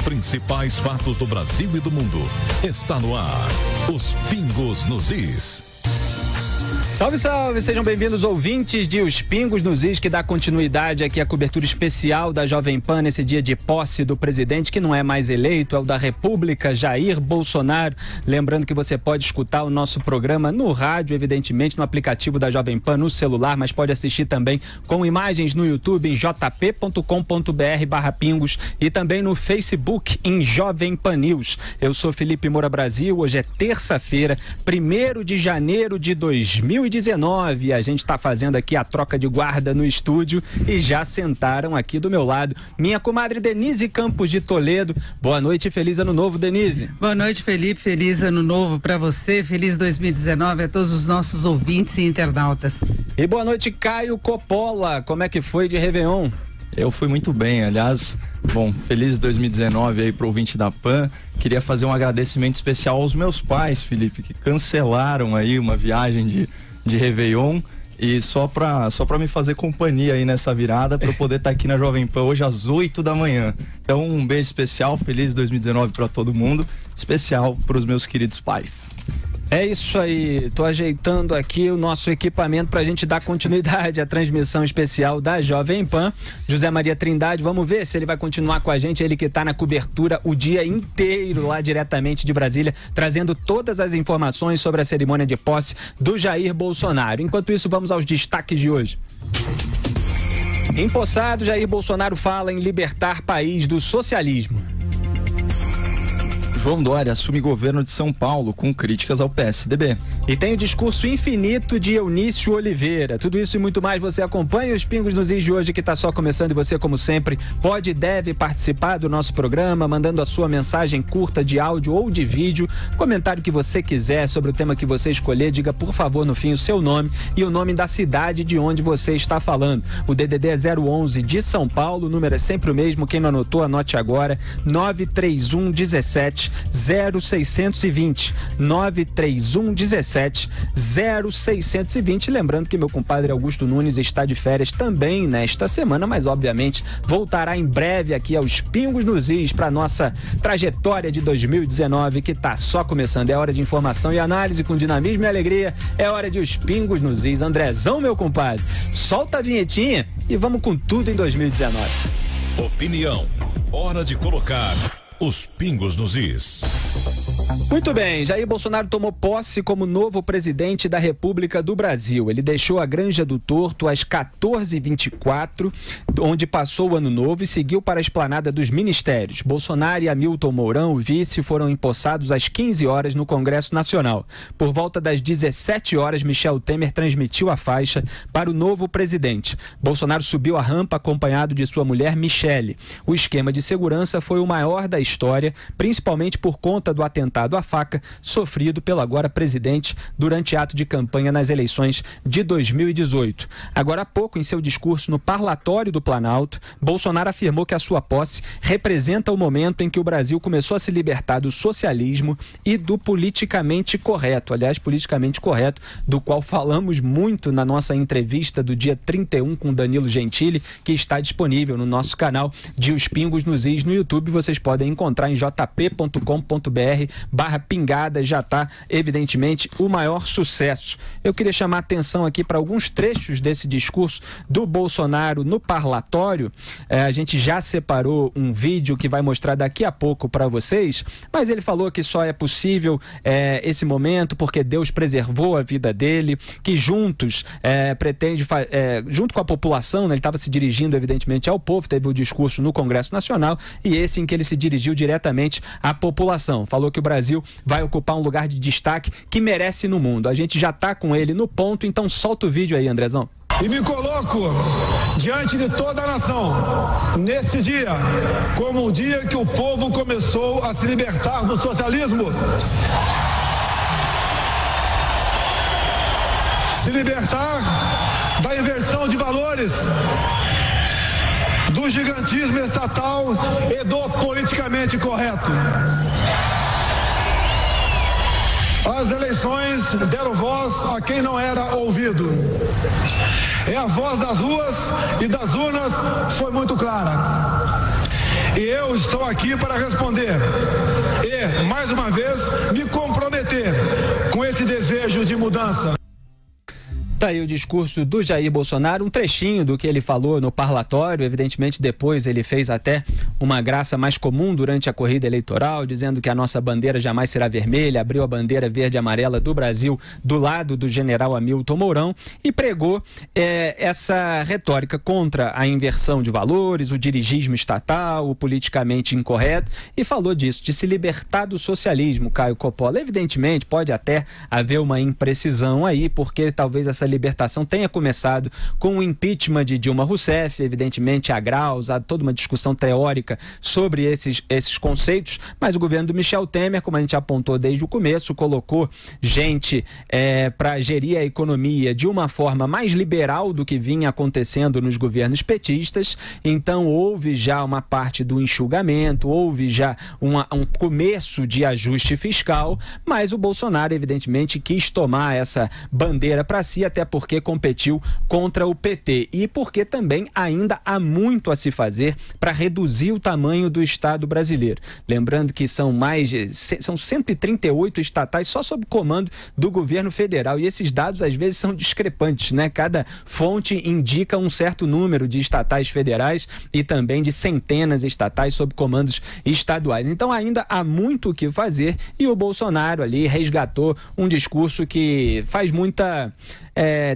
principais fatos do Brasil e do mundo. Está no ar, Os Pingos nos Is. Salve, salve! Sejam bem-vindos, ouvintes de Os Pingos nos Is, que dá continuidade aqui à cobertura especial da Jovem Pan nesse dia de posse do presidente, que não é mais eleito, é o da República, Jair Bolsonaro. Lembrando que você pode escutar o nosso programa no rádio, evidentemente, no aplicativo da Jovem Pan, no celular, mas pode assistir também com imagens no YouTube em jp.com.br/pingos e também no Facebook em Jovem Pan News. Eu sou Felipe Moura Brasil, hoje é terça-feira, 1º de janeiro de 2019. A gente está fazendo aqui a troca de guarda no estúdio e já sentaram aqui do meu lado minha comadre Denise Campos de Toledo. Boa noite e feliz ano novo, Denise. Boa noite, Felipe. Feliz ano novo para você. Feliz 2019 a todos os nossos ouvintes e internautas. E boa noite, Caio Coppola. Como é que foi de Réveillon? Eu fui muito bem, aliás, bom, feliz 2019 aí pro ouvinte da PAN. Queria fazer um agradecimento especial aos meus pais, Felipe, que cancelaram aí uma viagem de Réveillon, e só pra me fazer companhia aí nessa virada, pra eu poder estar aqui na Jovem Pan hoje às 8 da manhã. Então, um beijo especial, feliz 2019 pra todo mundo, especial pros meus queridos pais. É isso aí, tô ajeitando aqui o nosso equipamento pra gente dar continuidade à transmissão especial da Jovem Pan. José Maria Trindade, vamos ver se ele vai continuar com a gente, ele que tá na cobertura o dia inteiro lá diretamente de Brasília, trazendo todas as informações sobre a cerimônia de posse do Jair Bolsonaro. Enquanto isso, vamos aos destaques de hoje. Empossado, Jair Bolsonaro fala em libertar país do socialismo. João Dória assume governo de São Paulo com críticas ao PSDB. E tem o discurso infinito de Eunício Oliveira. Tudo isso e muito mais você acompanha os Pingos nos Is de hoje, que está só começando, e você, como sempre, pode e deve participar do nosso programa, mandando a sua mensagem curta de áudio ou de vídeo, comentário que você quiser sobre o tema que você escolher. Diga, por favor, no fim, o seu nome e o nome da cidade de onde você está falando. O DDD é 011 de São Paulo, o número é sempre o mesmo. Quem não anotou, anote agora: 931 17 0620, 931 17 0620. Lembrando que meu compadre Augusto Nunes está de férias também nesta semana, mas obviamente voltará em breve aqui aos Pingos nos Is para nossa trajetória de 2019, que está só começando. É hora de informação e análise com dinamismo e alegria. É hora de os Pingos nos Is. Andrezão, meu compadre, solta a vinhetinha e vamos com tudo em 2019. Opinião, hora de colocar os Pingos nos Is. Muito bem, Jair Bolsonaro tomou posse como novo presidente da República do Brasil. Ele deixou a Granja do Torto às 14h24, onde passou o ano novo, e seguiu para a esplanada dos ministérios. Bolsonaro e Hamilton Mourão, o vice, foram empossados às 15 horas no Congresso Nacional. Por volta das 17 horas, Michel Temer transmitiu a faixa para o novo presidente. Bolsonaro subiu a rampa acompanhado de sua mulher Michele. O esquema de segurança foi o maior da história, principalmente por conta do atentado à faca sofrido pelo agora presidente durante ato de campanha nas eleições de 2018. Agora há pouco, em seu discurso no Parlatório do Planalto, Bolsonaro afirmou que a sua posse representa o momento em que o Brasil começou a se libertar do socialismo e do politicamente correto. Aliás, politicamente correto, do qual falamos muito na nossa entrevista do dia 31 com Danilo Gentili, que está disponível no nosso canal de Os Pingos nos Is no YouTube. Vocês podem encontrar em jp.com.br/pingada. Já está, evidentemente, o maior sucesso. Eu queria chamar a atenção aqui para alguns trechos desse discurso do Bolsonaro no parlatório. A gente já separou um vídeo que vai mostrar daqui a pouco para vocês, mas ele falou que só é possível esse momento porque Deus preservou a vida dele, que juntos junto com a população, né, ele estava se dirigindo evidentemente ao povo, teve o discurso no Congresso Nacional, e esse em que ele se dirigiu diretamente à população. Falou que o Brasil vai ocupar um lugar de destaque que merece no mundo. A gente já está com ele no ponto, então solta o vídeo aí, Andrezão. E me coloco diante de toda a nação, nesse dia, como um dia que o povo começou a se libertar do socialismo. Se libertar da inversão de valores, do gigantismo estatal e do politicamente correto. As eleições deram voz a quem não era ouvido. E a voz das ruas e das urnas foi muito clara. E eu estou aqui para responder e, mais uma vez, me comprometer com esse desejo de mudança. Tá aí o discurso do Jair Bolsonaro, um trechinho do que ele falou no parlatório. Evidentemente, depois ele fez até uma graça mais comum durante a corrida eleitoral, dizendo que a nossa bandeira jamais será vermelha, abriu a bandeira verde e amarela do Brasil do lado do general Hamilton Mourão e pregou essa retórica contra a inversão de valores, o dirigismo estatal, o politicamente incorreto, e falou disso, de se libertar do socialismo, Caio Coppola. Evidentemente, pode até haver uma imprecisão aí, porque talvez essa libertação tenha começado com o impeachment de Dilma Rousseff, evidentemente há graus, há toda uma discussão teórica sobre esses conceitos, mas o governo do Michel Temer, como a gente apontou desde o começo, colocou gente para gerir a economia de uma forma mais liberal do que vinha acontecendo nos governos petistas. Então houve já uma parte do enxugamento, houve já um começo de ajuste fiscal, mas o Bolsonaro evidentemente quis tomar essa bandeira para si, até porque competiu contra o PT e porque também ainda há muito a se fazer para reduzir o tamanho do Estado brasileiro. Lembrando que são 138 estatais só sob comando do governo federal, e esses dados às vezes são discrepantes, né? Cada fonte indica um certo número de estatais federais e também de centenas estatais sob comandos estaduais. Então ainda há muito o que fazer, e o Bolsonaro ali resgatou um discurso que faz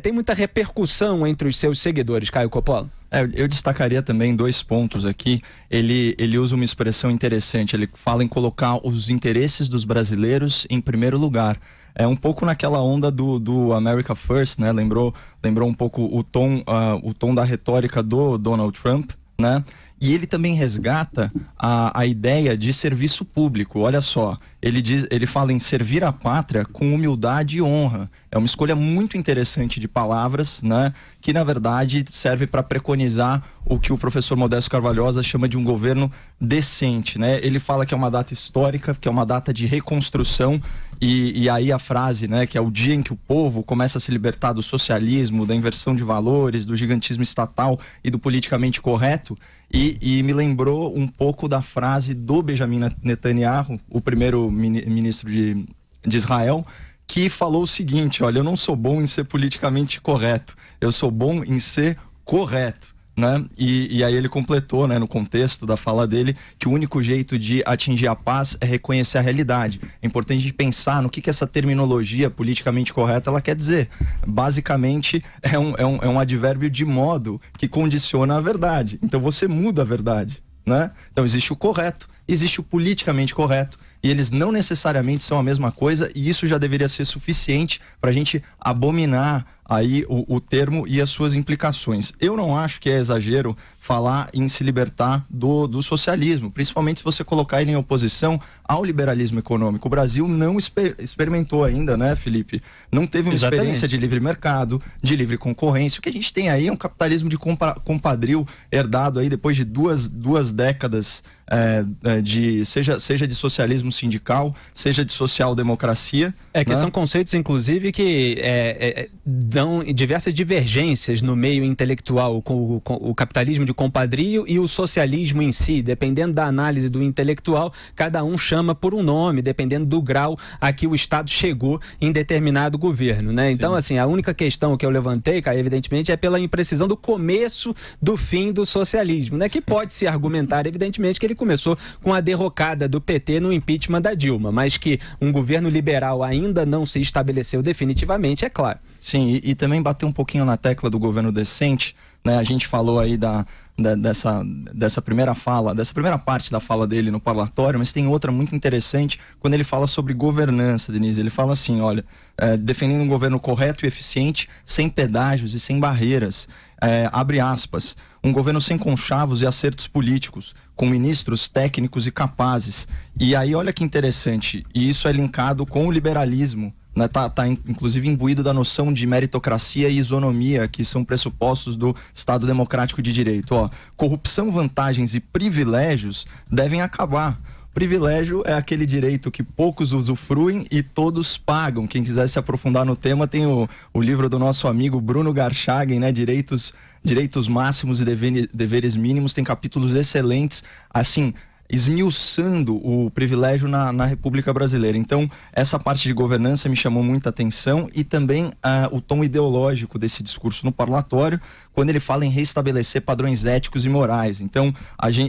tem muita repercussão entre os seus seguidores, Caio Coppola. Eu destacaria também 2 pontos aqui. Ele usa uma expressão interessante, ele fala em colocar os interesses dos brasileiros em primeiro lugar. É um pouco naquela onda do America First, né? Lembrou um pouco o tom da retórica do Donald Trump, né? E ele também resgata a ideia de serviço público. Olha só, ele fala em servir a pátria com humildade e honra. É uma escolha muito interessante de palavras, né? Que na verdade serve para preconizar o que o professor Modesto Carvalhosa chama de um governo decente, né? Ele fala que é uma data histórica, que é uma data de reconstrução, e aí a frase, né, que é o dia em que o povo começa a se libertar do socialismo, da inversão de valores, do gigantismo estatal e do politicamente correto. E me lembrou um pouco da frase do Benjamin Netanyahu, o primeiro ministro de Israel, que falou o seguinte: olha, eu não sou bom em ser politicamente correto, eu sou bom em ser correto, né? E aí ele completou, né, no contexto da fala dele, que o único jeito de atingir a paz é reconhecer a realidade. É importante pensar no que essa terminologia politicamente correta ela quer dizer. Basicamente é um advérbio de modo que condiciona a verdade. Então você muda a verdade, né? Então existe o correto, existe o politicamente correto, e eles não necessariamente são a mesma coisa, e isso já deveria ser suficiente para a gente abominar aí o termo e as suas implicações. Eu não acho que é exagero falar em se libertar do socialismo, principalmente se você colocar ele em oposição ao liberalismo econômico. O Brasil não experimentou ainda, né, Felipe? Não teve uma experiência de livre mercado, de livre concorrência. O que a gente tem aí é um capitalismo de compadril herdado aí depois de duas décadas seja de socialismo sindical, seja de social-democracia. Que são conceitos, inclusive, que dão diversas divergências no meio intelectual, com o capitalismo de compadrio e o socialismo em si. Dependendo da análise do intelectual, cada um chama por um nome, dependendo do grau a que o Estado chegou em determinado governo, né? Então, assim, a única questão que eu levantei, Caio, evidentemente, é pela imprecisão do começo do fim do socialismo, né? Que pode se argumentar, evidentemente, que ele começou com a derrocada do PT no impeachment da Dilma, mas que um governo liberal ainda não se estabeleceu definitivamente, é claro. Sim, e também bater um pouquinho na tecla do governo decente, né? A gente falou aí dessa primeira parte da fala dele no parlatório, mas tem outra muito interessante quando ele fala sobre governança, Denise. Ele fala assim, olha, defendendo um governo correto e eficiente, sem pedágios e sem barreiras. Abre aspas, um governo sem conchavos e acertos políticos, com ministros técnicos e capazes. E aí olha que interessante, e isso é linkado com o liberalismo, né? Tá inclusive imbuído da noção de meritocracia e isonomia, que são pressupostos do Estado Democrático de Direito. Corrupção, vantagens e privilégios devem acabar. Privilégio é aquele direito que poucos usufruem e todos pagam. Quem quiser se aprofundar no tema, tem o livro do nosso amigo Bruno Garchagen, né? Direitos Direitos Máximos e Deveres Mínimos, tem capítulos excelentes, assim, esmiuçando o privilégio na República Brasileira. Então, essa parte de governança me chamou muita atenção, e também o tom ideológico desse discurso no parlatório, quando ele fala em restabelecer padrões éticos e morais. Então,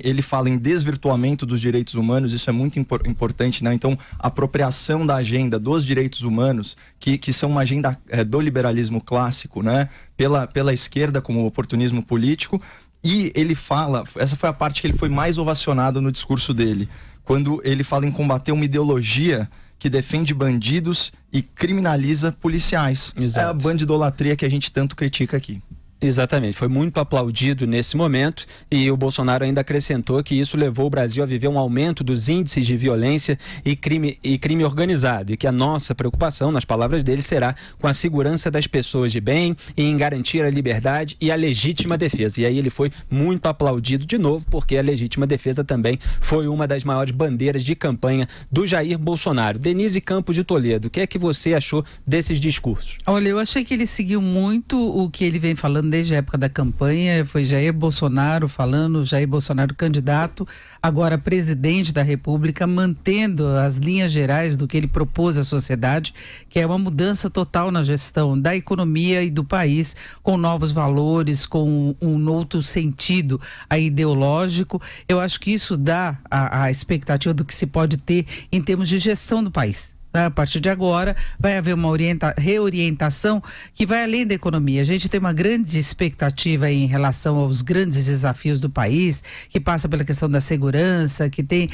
ele fala em desvirtuamento dos direitos humanos, isso é muito importante, né? Então, a apropriação da agenda dos direitos humanos, que são uma agenda do liberalismo clássico, né? Pela esquerda, como oportunismo político. E ele fala, essa foi a parte que ele foi mais ovacionado no discurso dele, quando ele fala em combater uma ideologia que defende bandidos e criminaliza policiais. Exato. É a bandidolatria que a gente tanto critica aqui. Exatamente, foi muito aplaudido nesse momento, e o Bolsonaro ainda acrescentou que isso levou o Brasil a viver um aumento dos índices de violência e crime organizado, e que a nossa preocupação, nas palavras dele, será com a segurança das pessoas de bem e em garantir a liberdade e a legítima defesa. E aí ele foi muito aplaudido de novo, porque a legítima defesa também foi uma das maiores bandeiras de campanha do Jair Bolsonaro. Denise Campos de Toledo, o que é que você achou desses discursos? Olha, eu achei que ele seguiu muito o que ele vem falando desde a época da campanha. Foi Jair Bolsonaro falando, Jair Bolsonaro candidato, agora presidente da República, mantendo as linhas gerais do que ele propôs à sociedade, que é uma mudança total na gestão da economia e do país, com novos valores, com um outro sentido ideológico. Eu acho que isso dá a expectativa do que se pode ter em termos de gestão do país. A partir de agora vai haver uma reorientação que vai além da economia. A gente tem uma grande expectativa em relação aos grandes desafios do país, que passa pela questão da segurança, que tem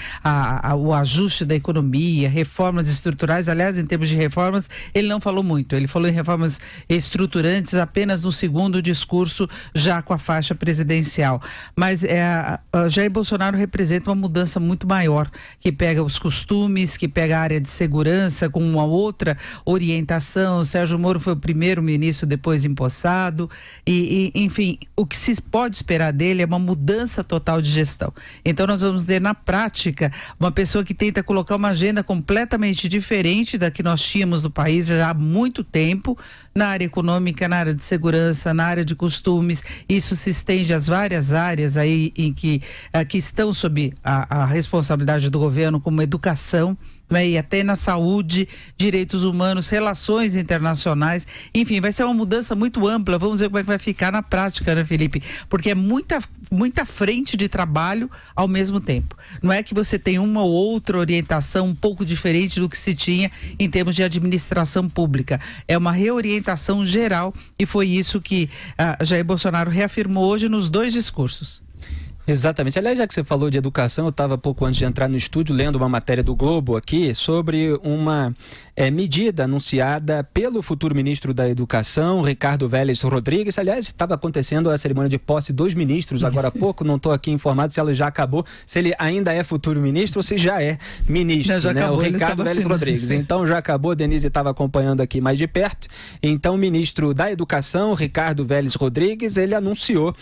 o ajuste da economia, reformas estruturais. Aliás, em termos de reformas, ele não falou muito. Ele falou em reformas estruturantes apenas no segundo discurso, já com a faixa presidencial. Mas Jair Bolsonaro representa uma mudança muito maior, que pega os costumes, que pega a área de segurança, com uma outra orientação. O Sérgio Moro foi o primeiro ministro depois empossado, enfim, o que se pode esperar dele é uma mudança total de gestão. Então nós vamos ver na prática uma pessoa que tenta colocar uma agenda completamente diferente da que nós tínhamos no país já há muito tempo, na área econômica, na área de segurança, na área de costumes. Isso se estende às várias áreas aí em que estão sob a responsabilidade do governo, como educação, e até na saúde, direitos humanos, relações internacionais. Enfim, vai ser uma mudança muito ampla. Vamos ver como é que vai ficar na prática, né, Felipe? Porque é muita frente de trabalho ao mesmo tempo. Não é que você tem uma ou outra orientação um pouco diferente do que se tinha em termos de administração pública. É uma reorientação geral, e foi isso que Jair Bolsonaro reafirmou hoje nos dois discursos. Exatamente. Aliás, já que você falou de educação, eu estava pouco antes de entrar no estúdio lendo uma matéria do Globo aqui sobre uma medida anunciada pelo futuro ministro da Educação, Ricardo Vélez Rodrigues. Aliás, estava acontecendo a cerimônia de posse dos ministros agora há pouco, não estou aqui informado se ela já acabou, se ele ainda é futuro ministro ou se já é ministro, não, já né? Acabou, o Ricardo Vélez Rodrigues. Então já acabou, Denise estava acompanhando aqui mais de perto. Então o ministro da Educação, Ricardo Vélez Rodrigues, ele anunciou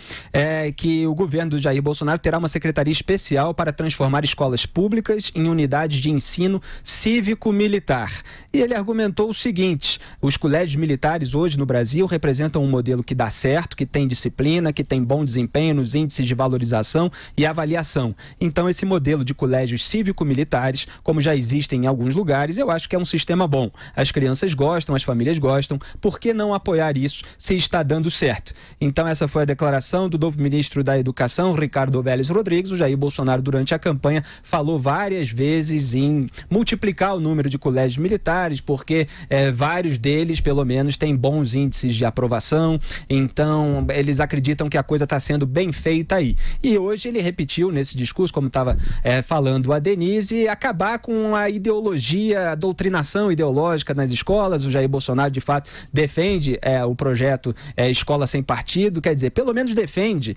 que o governo do Jair Bolsonaro terá uma secretaria especial para transformar escolas públicas em unidades de ensino cívico-militar. E ele argumentou o seguinte: os colégios militares hoje no Brasil representam um modelo que dá certo, que tem disciplina, que tem bom desempenho nos índices de valorização e avaliação. Então esse modelo de colégios cívico-militares, como já existem em alguns lugares, eu acho que é um sistema bom. As crianças gostam, as famílias gostam. Por que não apoiar isso se está dando certo? Então essa foi a declaração do novo ministro da Educação, Ricardo Vélez Rodrigues. O Jair Bolsonaro, durante a campanha, falou várias vezes em multiplicar o número de colégios militares, porque vários deles, pelo menos, têm bons índices de aprovação. Então, eles acreditam que a coisa está sendo bem feita aí. E hoje ele repetiu nesse discurso, como estava falando a Denise, acabar com a ideologia, a doutrinação ideológica nas escolas. O Jair Bolsonaro, de fato, defende o projeto Escola Sem Partido, quer dizer, pelo menos defende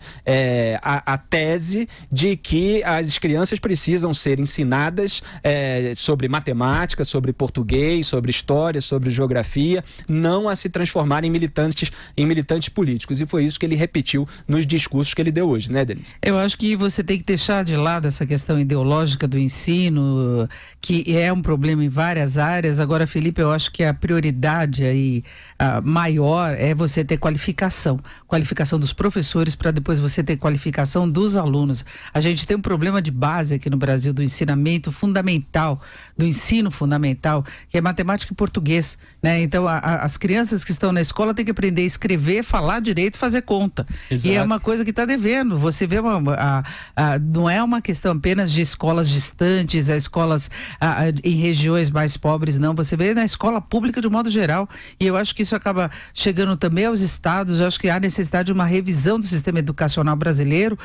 a tese de que as crianças precisam ser ensinadas sobre matemática, sobre português, português, sobre história, sobre geografia, não a se transformar em militantes políticos. E foi isso que ele repetiu nos discursos que ele deu hoje, né, Denise? Eu acho que você tem que deixar de lado essa questão ideológica do ensino, que é um problema em várias áreas. Agora, Felipe, eu acho que a prioridade aí maior é você ter qualificação dos professores, para depois você ter qualificação dos alunos. A gente tem um problema de base aqui no Brasil do ensinamento fundamental, do ensino fundamental, que é matemática e português, né? Então, as crianças que estão na escola têm que aprender a escrever, falar direito e fazer conta. Exato. E é uma coisa que está devendo. Você vê, não é uma questão apenas de escolas distantes, escolas em regiões mais pobres, não. Você vê na escola pública de um modo geral. E eu acho que isso acaba chegando também aos estados. Eu acho que há necessidade de uma revisão do sistema educacional brasileiro,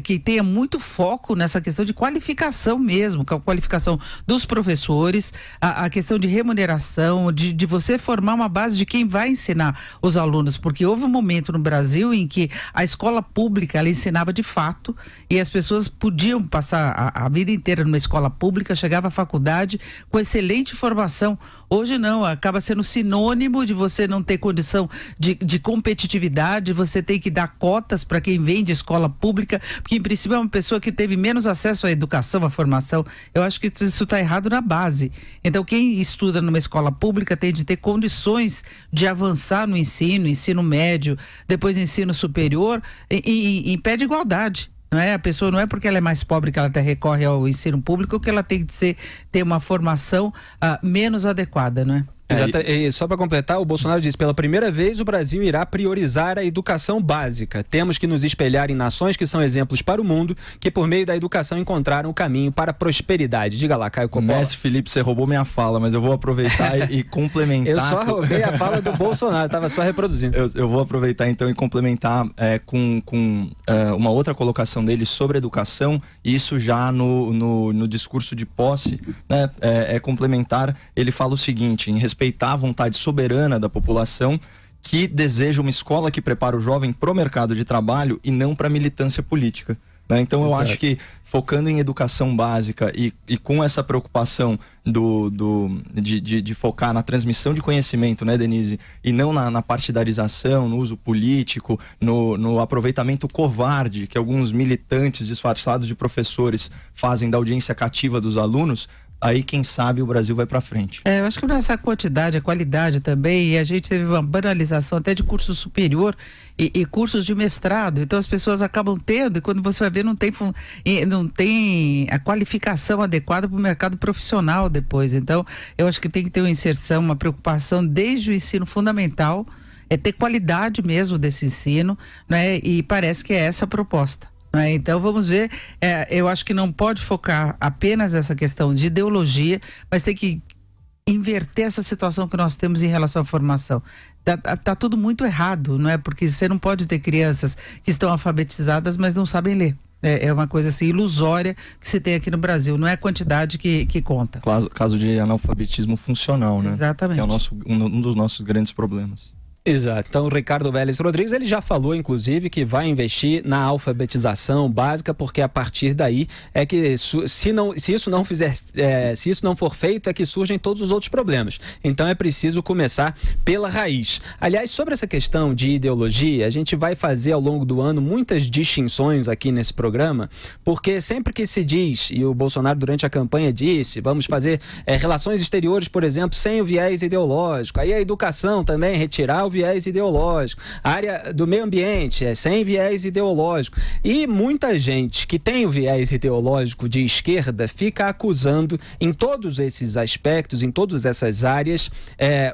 que tenha muito foco nessa questão de qualificação mesmo, a qualificação dos professores, a questão de remuneração, de você formar uma base de quem vai ensinar os alunos, porque houve um momento no Brasil em que a escola pública, ela ensinava de fato, e as pessoas podiam passar a vida inteira numa escola pública, chegava à faculdade com excelente formação. Hoje não, acaba sendo sinônimo de você não ter condição de competitividade, você tem que dar cotas para quem vem de escola pública, porque em princípio é uma pessoa que teve menos acesso à educação, à formação. Eu acho que isso está errado na base. Então, quem estuda numa escola pública tem de ter condições de avançar no ensino médio, depois ensino superior, em pé de igualdade. Não é? A pessoa não é porque ela é mais pobre que ela até recorre ao ensino público que ela tem que ter uma formação menos adequada, não é? Exato. E só para completar, o Bolsonaro disse: pela primeira vez o Brasil irá priorizar a educação básica. Temos que nos espelhar em nações que são exemplos para o mundo, que por meio da educação encontraram o caminho para a prosperidade. Diga lá, Caio Coppola. Mestre Felipe, você roubou minha fala, mas eu vou aproveitar e complementar. Eu só roubei a fala do Bolsonaro, estava só reproduzindo. Eu vou aproveitar então e complementar com uma outra colocação dele sobre educação, isso já no discurso de posse, né, é complementar. Ele fala o seguinte: em respeitar a vontade soberana da população que deseja uma escola que prepara o jovem para o mercado de trabalho e não para a militância política. Né? Então eu acho que focando em educação básica e com essa preocupação de focar na transmissão de conhecimento, né, Denise? E não na partidarização, no uso político, no aproveitamento covarde que alguns militantes disfarçados de professores fazem da audiência cativa dos alunos. Aí, quem sabe, o Brasil vai para frente. Eu acho que nessa quantidade, a qualidade também, e a gente teve uma banalização até de curso superior e cursos de mestrado, então as pessoas acabam tendo, e quando você vai ver, não tem a qualificação adequada para o mercado profissional depois. Então, eu acho que tem que ter uma inserção, uma preocupação desde o ensino fundamental, ter qualidade mesmo desse ensino, né? E parece que é essa a proposta. Então vamos ver, eu acho que não pode focar apenas nessa questão de ideologia, mas tem que inverter essa situação que nós temos em relação à formação. Tá tudo muito errado, não é? Porque você não pode ter crianças que estão alfabetizadas, mas não sabem ler. É uma coisa assim ilusória que se tem aqui no Brasil, não é a quantidade que conta. Caso de analfabetismo funcional, né? Exatamente. É um dos nossos grandes problemas. Exato. Então o Ricardo Vélez Rodrigues, ele já falou inclusive que vai investir na alfabetização básica, porque a partir daí é que se isso não for feito, é que surgem todos os outros problemas. Então é preciso começar pela raiz. Aliás, sobre essa questão de ideologia, a gente vai fazer ao longo do ano muitas distinções aqui nesse programa, porque sempre que se diz, e o Bolsonaro durante a campanha disse, vamos fazer relações exteriores, por exemplo, sem o viés ideológico, aí a educação também retirar o viés ideológico, a área do meio ambiente sem viés ideológico, e muita gente que tem o viés ideológico de esquerda fica acusando em todos esses aspectos, em todas essas áreas,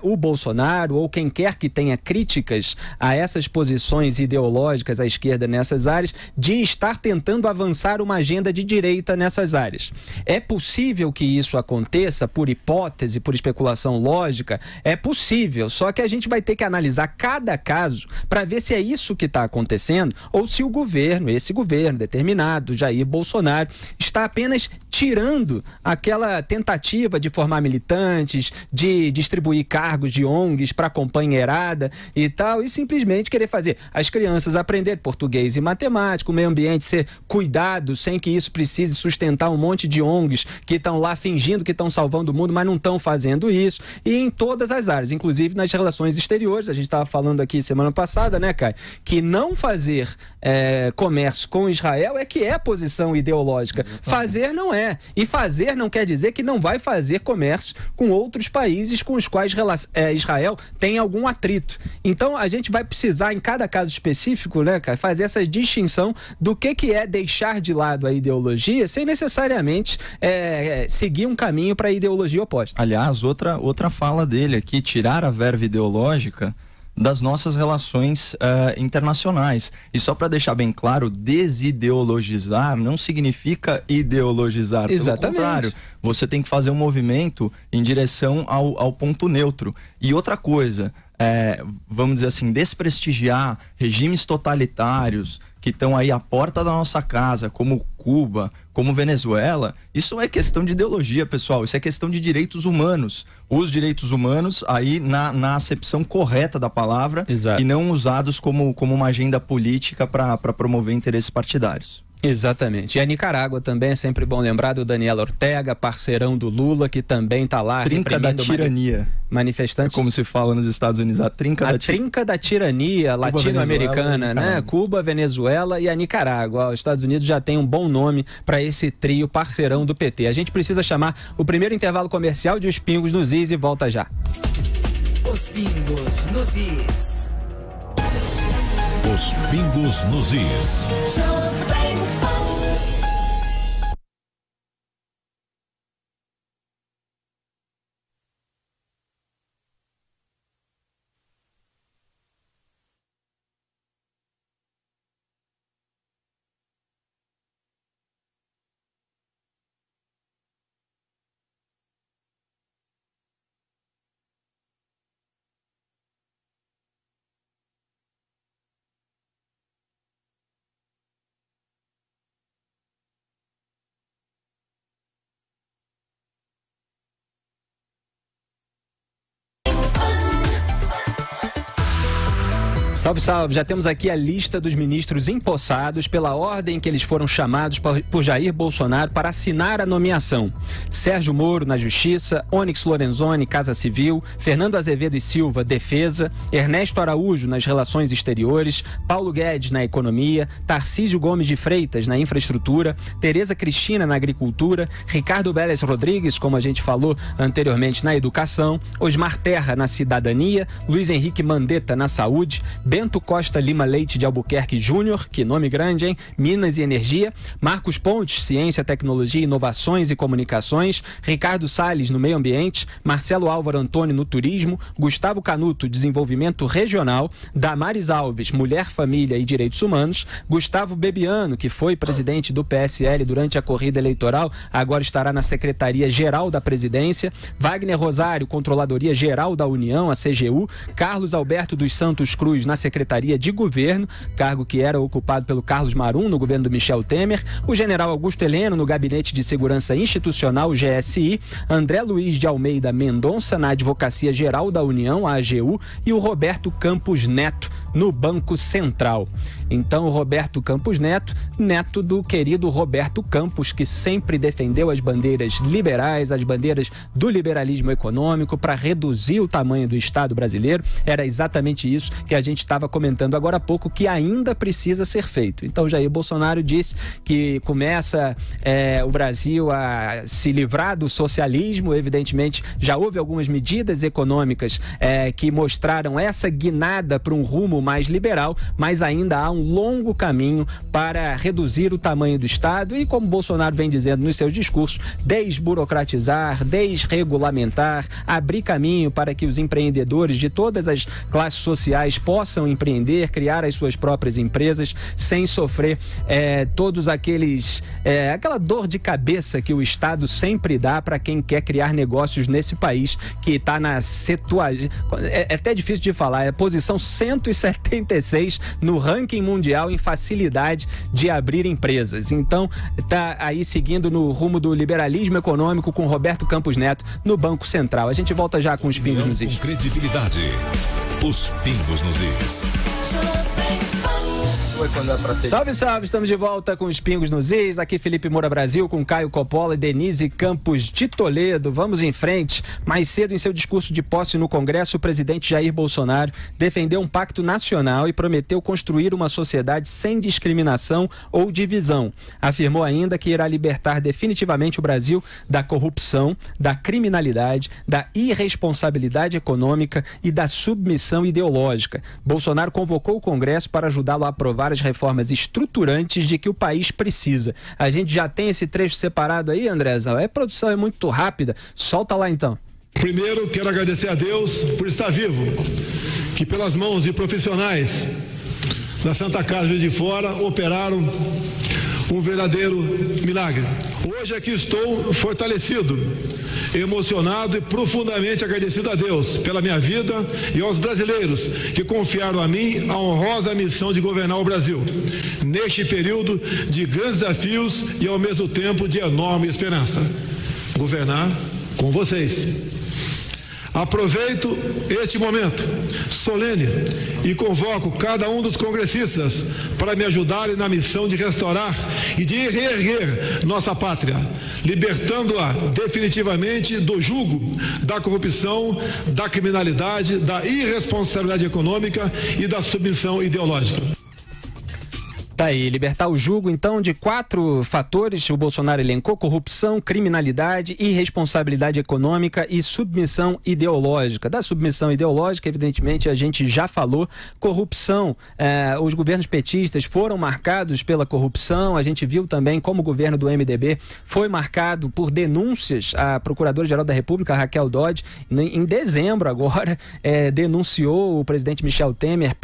o Bolsonaro ou quem quer que tenha críticas a essas posições ideológicas à esquerda nessas áreas, de estar tentando avançar uma agenda de direita nessas áreas. É possível que isso aconteça por hipótese, por especulação lógica? É possível, só que a gente vai ter que analisar analisar cada caso para ver se é isso que está acontecendo ou se o governo, esse governo determinado, Jair Bolsonaro, está apenas tirando aquela tentativa de formar militantes, de distribuir cargos de ONGs para companheirada e tal, e simplesmente querer fazer as crianças aprender português e matemática, o meio ambiente ser cuidado sem que isso precise sustentar um monte de ONGs que estão lá fingindo que estão salvando o mundo, mas não estão fazendo isso, e em todas as áreas, inclusive nas relações exteriores. A gente estava falando aqui semana passada, né, Caio, que não fazer comércio com Israel é que é posição ideológica. Fazer não é. E fazer não quer dizer que não vai fazer comércio com outros países com os quais Israel tem algum atrito. Então, a gente vai precisar, em cada caso específico, né, cara, fazer essa distinção do que é deixar de lado a ideologia sem necessariamente seguir um caminho para a ideologia oposta. Aliás, outra fala dele aqui, tirar a verve ideológica das nossas relações internacionais. E só para deixar bem claro, desideologizar não significa ideologizar. Exatamente. Pelo contrário, você tem que fazer um movimento em direção ao ponto neutro. E outra coisa, vamos dizer assim, desprestigiar regimes totalitários que estão aí à porta da nossa casa, como Cuba, como Venezuela, isso é questão de ideologia, pessoal, isso é questão de direitos humanos. Os direitos humanos aí na acepção correta da palavra. Exato. E não usados como uma agenda política para promover interesses partidários. Exatamente. E a Nicarágua também é sempre bom lembrar do Daniel Ortega, parceirão do Lula, que também está lá trinca da tirania. Manifestantes. Como se fala nos Estados Unidos, a trinca da tirania latino-americana, né? Cuba, Venezuela e a Nicarágua. Os Estados Unidos já tem um bom nome para esse trio parceirão do PT. A gente precisa chamar o primeiro intervalo comercial de Os Pingos nos Is e volta já. Os Pingos nos Is. Os Pingos nos Is. Salve, salve! Já temos aqui a lista dos ministros empossados pela ordem que eles foram chamados por Jair Bolsonaro para assinar a nomeação. Sérgio Moro na Justiça, Onyx Lorenzoni, Casa Civil, Fernando Azevedo e Silva, Defesa, Ernesto Araújo nas Relações Exteriores, Paulo Guedes na Economia, Tarcísio Gomes de Freitas na Infraestrutura, Tereza Cristina na Agricultura, Ricardo Vélez Rodrigues, como a gente falou anteriormente, na Educação, Osmar Terra na Cidadania, Luiz Henrique Mandetta na Saúde, Bento Costa Lima Leite de Albuquerque Júnior, que nome grande, hein? Minas e Energia, Marcos Pontes, Ciência, Tecnologia, Inovações e Comunicações, Ricardo Salles no Meio Ambiente, Marcelo Álvaro Antônio no Turismo, Gustavo Canuto, Desenvolvimento Regional, Damares Alves, Mulher, Família e Direitos Humanos, Gustavo Bebiano, que foi presidente do PSL durante a corrida eleitoral, agora estará na Secretaria-Geral da Presidência, Wagner Rosário, Controladoria Geral da União, a CGU, Carlos Alberto dos Santos Cruz na Secretaria de Governo, cargo que era ocupado pelo Carlos Marum no governo do Michel Temer, o general Augusto Heleno no Gabinete de Segurança Institucional, o GSI, André Luiz de Almeida Mendonça na Advocacia Geral da União, a AGU, e o Roberto Campos Neto no Banco Central. Então, o Roberto Campos Neto, neto do querido Roberto Campos, que sempre defendeu as bandeiras liberais, as bandeiras do liberalismo econômico para reduzir o tamanho do Estado brasileiro. Era exatamente isso que a gente estava comentando agora há pouco, que ainda precisa ser feito. Então, Jair Bolsonaro disse que começa o Brasil a se livrar do socialismo. Evidentemente, já houve algumas medidas econômicas que mostraram essa guinada para um rumo mais liberal, mas ainda há um longo caminho para reduzir o tamanho do Estado e, como Bolsonaro vem dizendo nos seus discursos, desburocratizar, desregulamentar, abrir caminho para que os empreendedores de todas as classes sociais possam empreender, criar as suas próprias empresas sem sofrer todos aquela dor de cabeça que o Estado sempre dá para quem quer criar negócios nesse país que está na situação, é até difícil de falar, é posição 176 no ranking mundial em facilidade de abrir empresas. Então, está aí seguindo no rumo do liberalismo econômico com Roberto Campos Neto no Banco Central. A gente volta já com os pingos nos is. Com credibilidade, os pingos nos is. Salve, salve, estamos de volta com os pingos nos is, aqui Felipe Moura Brasil com Caio Coppola e Denise Campos de Toledo. Vamos em frente. Mais cedo, em seu discurso de posse no Congresso, o presidente Jair Bolsonaro defendeu um pacto nacional e prometeu construir uma sociedade sem discriminação ou divisão. Afirmou ainda que irá libertar definitivamente o Brasil da corrupção, da criminalidade, da irresponsabilidade econômica e da submissão ideológica. Bolsonaro convocou o Congresso para ajudá-lo a aprovar as reformas estruturantes de que o país precisa. A gente já tem esse trecho separado aí, Andrezão? A produção é muito rápida. Solta lá então. Primeiro, quero agradecer a Deus por estar vivo, que pelas mãos de profissionais da Santa Casa de Fora operaram um verdadeiro milagre. Hoje aqui estou fortalecido, emocionado e profundamente agradecido a Deus pela minha vida e aos brasileiros que confiaram a mim a honrosa missão de governar o Brasil, neste período de grandes desafios e ao mesmo tempo de enorme esperança. Governar com vocês. Aproveito este momento solene e convoco cada um dos congressistas para me ajudarem na missão de restaurar e de reerguer nossa pátria, libertando-a definitivamente do jugo da corrupção, da criminalidade, da irresponsabilidade econômica e da submissão ideológica. Tá aí, libertar o jugo, então, de 4 fatores, o Bolsonaro elencou: corrupção, criminalidade, irresponsabilidade econômica e submissão ideológica. Da submissão ideológica, evidentemente, a gente já falou. Corrupção, os governos petistas foram marcados pela corrupção, a gente viu também como o governo do MDB foi marcado por denúncias. A Procuradora-Geral da República, Raquel Dodge, em dezembro agora, denunciou o presidente Michel Temer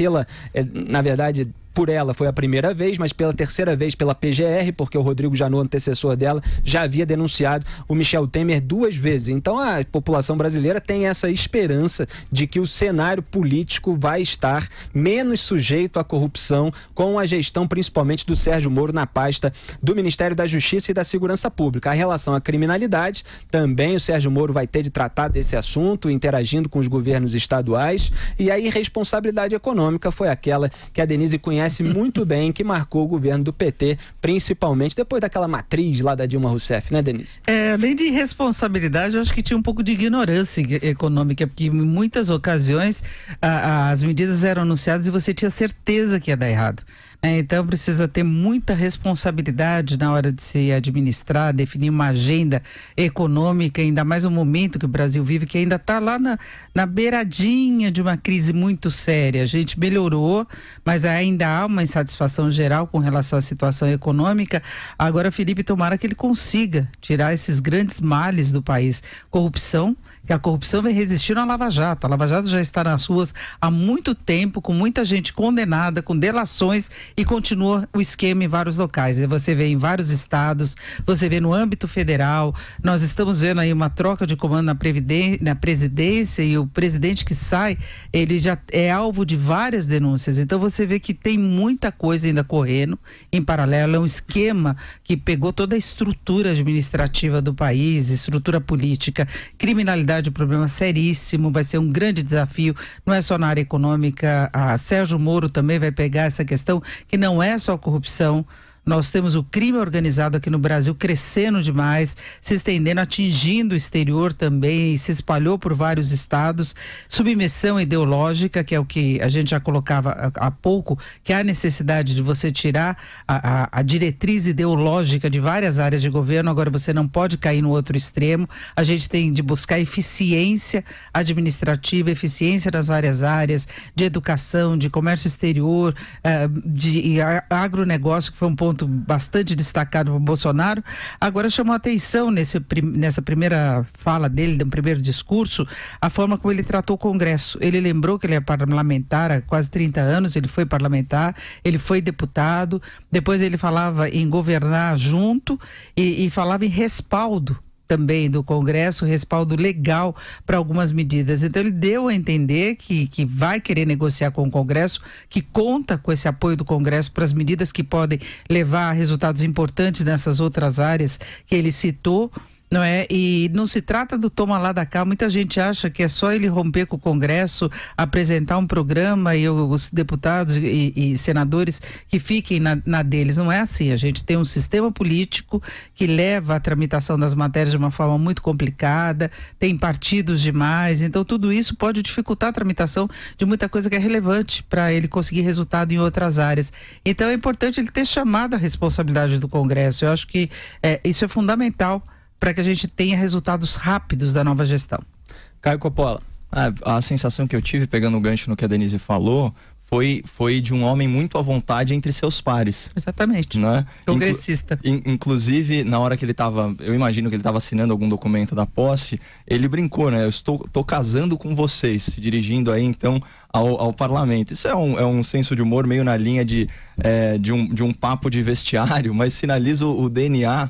na verdade, por ela foi a primeira vez, mas pela terceira vez pela PGR, porque o Rodrigo Janot, antecessor dela, já havia denunciado o Michel Temer 2 vezes. Então a população brasileira tem essa esperança de que o cenário político vai estar menos sujeito à corrupção com a gestão principalmente do Sérgio Moro na pasta do Ministério da Justiça e da Segurança Pública. A relação à criminalidade, também o Sérgio Moro vai ter de tratar desse assunto, interagindo com os governos estaduais, e a irresponsabilidade econômica foi aquela que a Denise conhece muito bem, que marcou o governo do PT, principalmente depois daquela matriz lá da Dilma Rousseff, né, Denise? Além de irresponsabilidade, eu acho que tinha um pouco de ignorância econômica, porque em muitas ocasiões as medidas eram anunciadas e você tinha certeza que ia dar errado. Então precisa ter muita responsabilidade na hora de se administrar, definir uma agenda econômica, ainda mais no momento que o Brasil vive, que ainda está lá na beiradinha de uma crise muito séria. A gente melhorou, mas ainda há uma insatisfação geral com relação à situação econômica. Agora, Felipe, tomara que ele consiga tirar esses grandes males do país. Corrupção, que a corrupção vem resistindo à Lava Jato. A Lava Jato já está nas ruas há muito tempo, com muita gente condenada, com delações, e continua o esquema em vários locais. Você vê em vários estados, você vê no âmbito federal. Nós estamos vendo aí uma troca de comando na presidência, e o presidente que sai, ele já é alvo de várias denúncias. Então você vê que tem muita coisa ainda correndo em paralelo. É um esquema que pegou toda a estrutura administrativa do país, estrutura política, criminalidade, um problema seríssimo, vai ser um grande desafio, não é só na área econômica. A Sérgio Moro também vai pegar essa questão, que não é só corrupção. Nós temos o crime organizado aqui no Brasil crescendo demais, se estendendo, atingindo o exterior também, se espalhou por vários estados. Submissão ideológica, que é o que a gente já colocava há pouco, que há necessidade de você tirar a diretriz ideológica de várias áreas de governo. Agora você não pode cair no outro extremo. A gente tem de buscar eficiência administrativa, eficiência nas várias áreas, de educação, de comércio exterior, de agronegócio, que foi um ponto bastante destacado por Bolsonaro. Agora chamou a atenção nessa primeira fala dele, no primeiro discurso, a forma como ele tratou o Congresso. Ele lembrou que ele é parlamentar há quase 30 anos, ele foi parlamentar, ele foi deputado, depois ele falava em governar junto e falava em respaldo também do Congresso, respaldo legal para algumas medidas. Então ele deu a entender que vai querer negociar com o Congresso, que conta com esse apoio do Congresso para as medidas que podem levar a resultados importantes nessas outras áreas que ele citou. Não é? E não se trata do toma lá da cá. Muita gente acha que é só ele romper com o Congresso, apresentar um programa e os deputados e senadores que fiquem na deles. Não é assim. A gente tem um sistema político que leva a tramitação das matérias de uma forma muito complicada, tem partidos demais, então tudo isso pode dificultar a tramitação de muita coisa que é relevante para ele conseguir resultado em outras áreas. Então é importante ele ter chamado a responsabilidade do Congresso. Eu acho que isso é fundamental para que a gente tenha resultados rápidos da nova gestão. Caio Coppola. A sensação que eu tive, pegando o gancho no que a Denise falou, foi de um homem muito à vontade entre seus pares. Exatamente. Né? Progressista. Inclusive, na hora que ele estava, eu imagino que ele estava assinando algum documento da posse, ele brincou, né? Eu estou casando com vocês, se dirigindo aí então ao parlamento. Isso é um senso de humor meio na linha de um papo de vestiário, mas sinaliza o DNA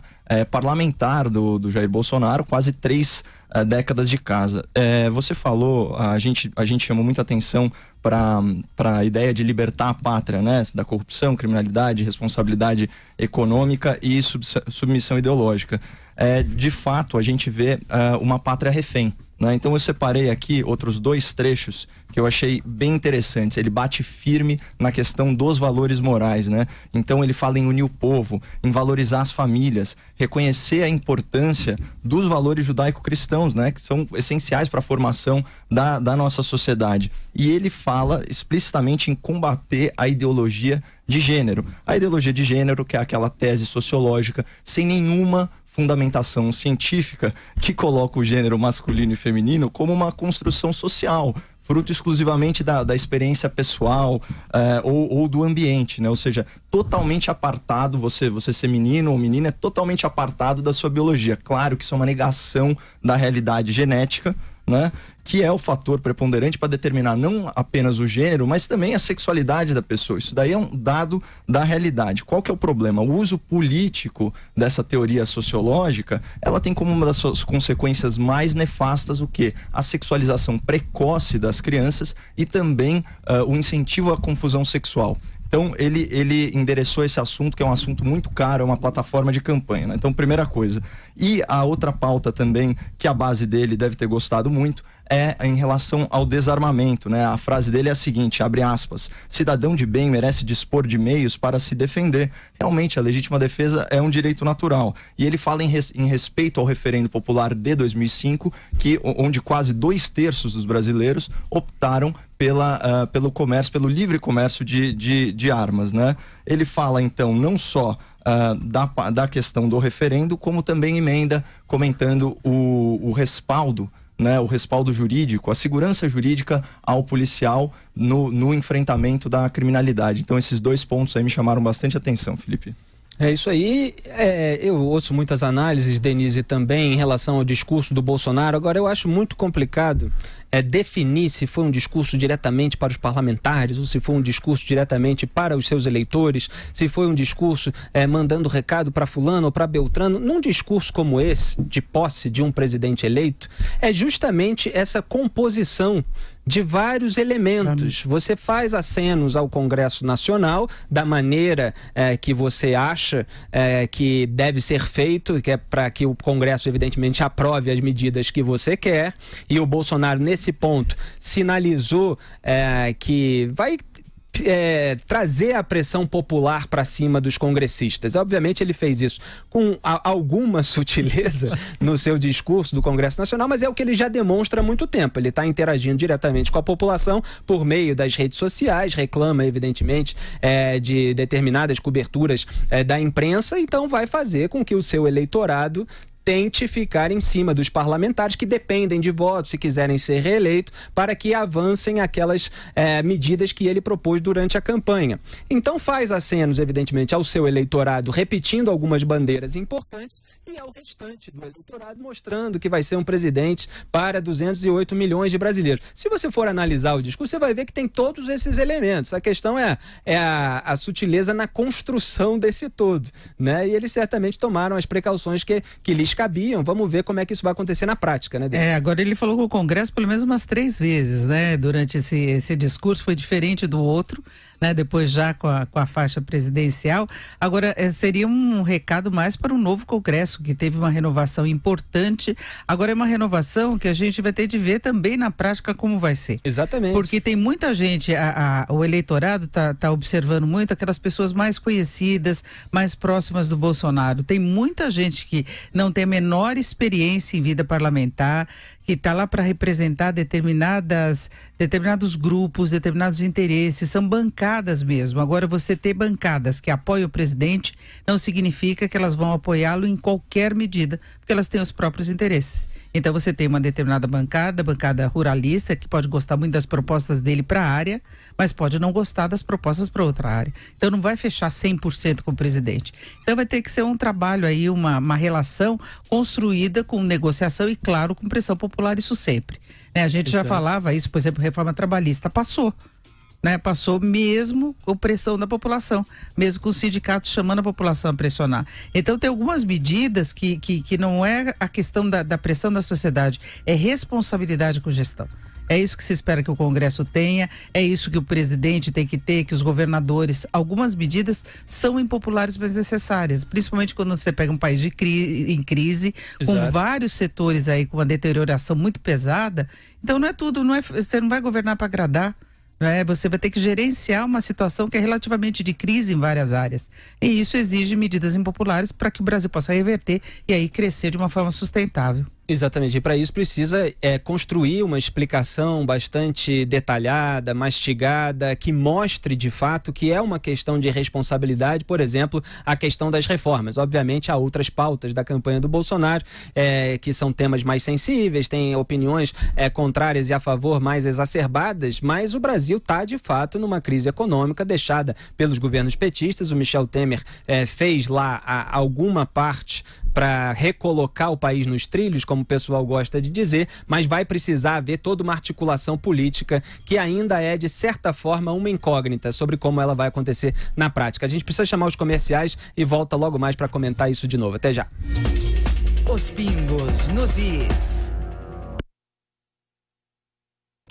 parlamentar do Jair Bolsonaro, quase 3 décadas de casa. Você falou, a gente chamou muita atenção para a ideia de libertar a pátria, né? Da corrupção, criminalidade, responsabilidade econômica e submissão ideológica. De fato, a gente vê uma pátria refém, né? Então eu separei aqui outros 2 trechos que eu achei bem interessantes. Ele bate firme na questão dos valores morais, né? Então ele fala em unir o povo, em valorizar as famílias, reconhecer a importância dos valores judaico-cristãos, né? Que são essenciais para a formação da nossa sociedade. E ele fala explicitamente em combater a ideologia de gênero. A ideologia de gênero, que é aquela tese sociológica sem nenhuma fundamentação científica que coloca o gênero masculino e feminino como uma construção social, fruto exclusivamente da experiência pessoal ou do ambiente, né? Ou seja, totalmente apartado, você ser menino ou menina é totalmente apartado da sua biologia. Claro que isso é uma negação da realidade genética, né? Que é o fator preponderante para determinar não apenas o gênero, mas também a sexualidade da pessoa. Isso daí é um dado da realidade. Qual que é o problema? O uso político dessa teoria sociológica, ela tem como uma das suas consequências mais nefastas o quê? A sexualização precoce das crianças e também o incentivo à confusão sexual. Então, ele endereçou esse assunto, que é um assunto muito caro, é uma plataforma de campanha, né? Então, primeira coisa. E a outra pauta também, que a base dele deve ter gostado muito, é em relação ao desarmamento, né? A frase dele é a seguinte, abre aspas, cidadão de bem merece dispor de meios para se defender. Realmente, a legítima defesa é um direito natural. E ele fala em respeito ao referendo popular de 2005, onde quase 2/3 dos brasileiros optaram pelo comércio, pelo livre comércio de armas, né? Ele fala, então, não só da questão do referendo, como também emenda comentando o respaldo, né, o respaldo jurídico, a segurança jurídica ao policial no enfrentamento da criminalidade. Então esses 2 pontos aí me chamaram bastante atenção, Felipe. É isso aí, eu ouço muitas análises, Denise, também em relação ao discurso do Bolsonaro. Agora eu acho muito complicado definir se foi um discurso diretamente para os parlamentares ou se foi um discurso diretamente para os seus eleitores, se foi um discurso mandando recado para fulano ou para Beltrano. Num discurso como esse, de posse de um presidente eleito, é justamente essa composição de vários elementos. Você faz acenos ao Congresso Nacional da maneira que você acha que deve ser feito, que é para que o Congresso, evidentemente, aprove as medidas que você quer, e o Bolsonaro, nesse ponto, sinalizou que vai trazer a pressão popular para cima dos congressistas. Obviamente ele fez isso com alguma sutileza no seu discurso do Congresso Nacional, mas é o que ele já demonstra há muito tempo. Ele está interagindo diretamente com a população por meio das redes sociais, reclama evidentemente de determinadas coberturas da imprensa, então vai fazer com que o seu eleitorado tente ficar em cima dos parlamentares que dependem de votos, se quiserem ser reeleitos, para que avancem aquelas medidas que ele propôs durante a campanha. Então faz acenos, evidentemente, ao seu eleitorado, repetindo algumas bandeiras importantes, e ao restante do eleitorado mostrando que vai ser um presidente para 208 milhões de brasileiros. Se você for analisar o discurso, você vai ver que tem todos esses elementos. A questão é a sutileza na construção desse todo, né? E eles certamente tomaram as precauções que lhes cabiam. Vamos ver como é que isso vai acontecer na prática, né, Denis? Agora ele falou com o Congresso pelo menos umas 3 vezes, né? Durante esse discurso, foi diferente do outro, né? Depois já com a faixa presidencial. Agora, seria um recado mais para o novo Congresso, que teve uma renovação importante. Agora é uma renovação que a gente vai ter de ver também na prática como vai ser. Exatamente. Porque tem muita gente, o eleitorado tá observando muito aquelas pessoas mais conhecidas, mais próximas do Bolsonaro. Tem muita gente que não tem a menor experiência em vida parlamentar, que está lá para representar determinados grupos, determinados interesses, são bancadas mesmo. Agora, você ter bancadas que apoiam o presidente não significa que elas vão apoiá-lo em qualquer medida, porque elas têm os próprios interesses. Então, você tem uma determinada bancada ruralista, que pode gostar muito das propostas dele para a área, mas pode não gostar das propostas para outra área. Então, não vai fechar 100% com o presidente. Então, vai ter que ser um trabalho aí, uma relação construída com negociação e, claro, com pressão popular, isso sempre. Né? A gente já falava isso, por exemplo, reforma trabalhista, passou. Né? Passou mesmo com pressão da população, mesmo com os sindicatos chamando a população a pressionar. Então tem algumas medidas que não é a questão da pressão da sociedade, é responsabilidade com gestão. É isso que se espera que o Congresso tenha, é isso que o presidente tem que ter, que os governadores. Algumas medidas são impopulares, mas necessárias, principalmente quando você pega um país em crise, com vários setores aí com uma deterioração muito pesada. Então não é tudo, você não vai governar para agradar. Você vai ter que gerenciar uma situação que é relativamente de crise em várias áreas. E isso exige medidas impopulares para que o Brasil possa reverter e aí crescer de uma forma sustentável. Exatamente, e para isso precisa construir uma explicação bastante detalhada, mastigada, que mostre de fato que é uma questão de responsabilidade, por exemplo, a questão das reformas. Obviamente há outras pautas da campanha do Bolsonaro, que são temas mais sensíveis, tem opiniões contrárias e a favor mais exacerbadas, mas o Brasil está de fato numa crise econômica deixada pelos governos petistas. O Michel Temer fez lá alguma parte para recolocar o país nos trilhos, como o pessoal gosta de dizer, mas vai precisar haver toda uma articulação política que ainda é, de certa forma, uma incógnita sobre como ela vai acontecer na prática. A gente precisa chamar os comerciais e volta logo mais para comentar isso de novo. Até já. Os pingos nos is.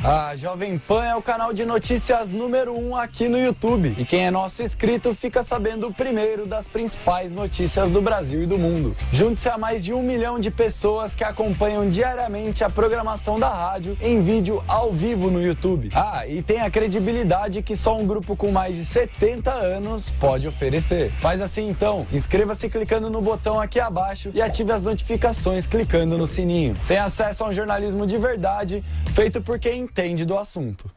A Jovem Pan é o canal de notícias número 1 aqui no YouTube. E quem é nosso inscrito fica sabendo primeiro das principais notícias do Brasil e do mundo. Junte-se a mais de 1 milhão de pessoas que acompanham diariamente a programação da rádio em vídeo ao vivo no YouTube. E tem a credibilidade que só um grupo com mais de 70 anos pode oferecer. Faz assim então, inscreva-se clicando no botão aqui abaixo e ative as notificações clicando no sininho. Tem acesso a um jornalismo de verdade, feito por quem entende do assunto.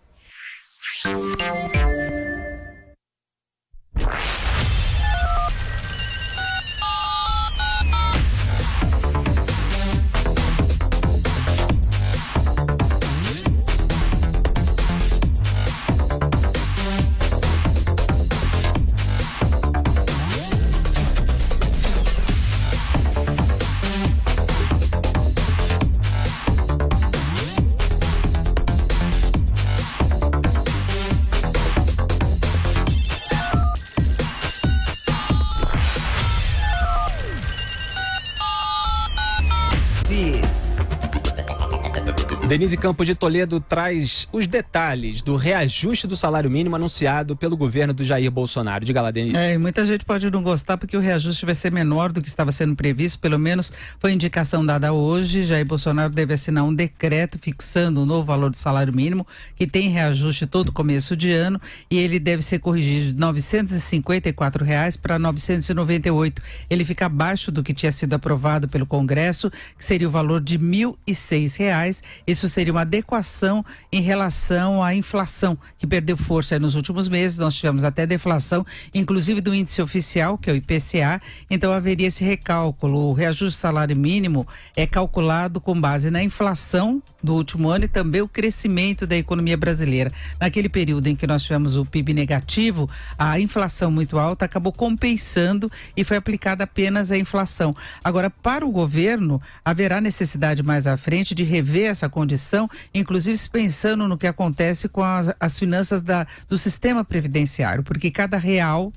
Denise Campos de Toledo traz os detalhes do reajuste do salário mínimo anunciado pelo governo do Jair Bolsonaro. Diga lá, Denise. Muita gente pode não gostar porque o reajuste vai ser menor do que estava sendo previsto, pelo menos foi a indicação dada hoje. Jair Bolsonaro deve assinar um decreto fixando o novo valor do salário mínimo, que tem reajuste todo começo de ano, e ele deve ser corrigido de R$ 954 para R$ 998. Ele fica abaixo do que tinha sido aprovado pelo Congresso, que seria o valor de R$ 1.006. Isso seria uma adequação em relação à inflação, que perdeu força nos últimos meses. Nós tivemos até deflação, inclusive do índice oficial, que é o IPCA, então haveria esse recálculo. O reajuste do salário mínimo é calculado com base na inflação do último ano e também o crescimento da economia brasileira. Naquele período em que nós tivemos o PIB negativo, a inflação muito alta acabou compensando e foi aplicada apenas a inflação. Agora, para o governo, haverá necessidade mais à frente de rever essa condição, inclusive pensando no que acontece com as finanças do sistema previdenciário, porque cada real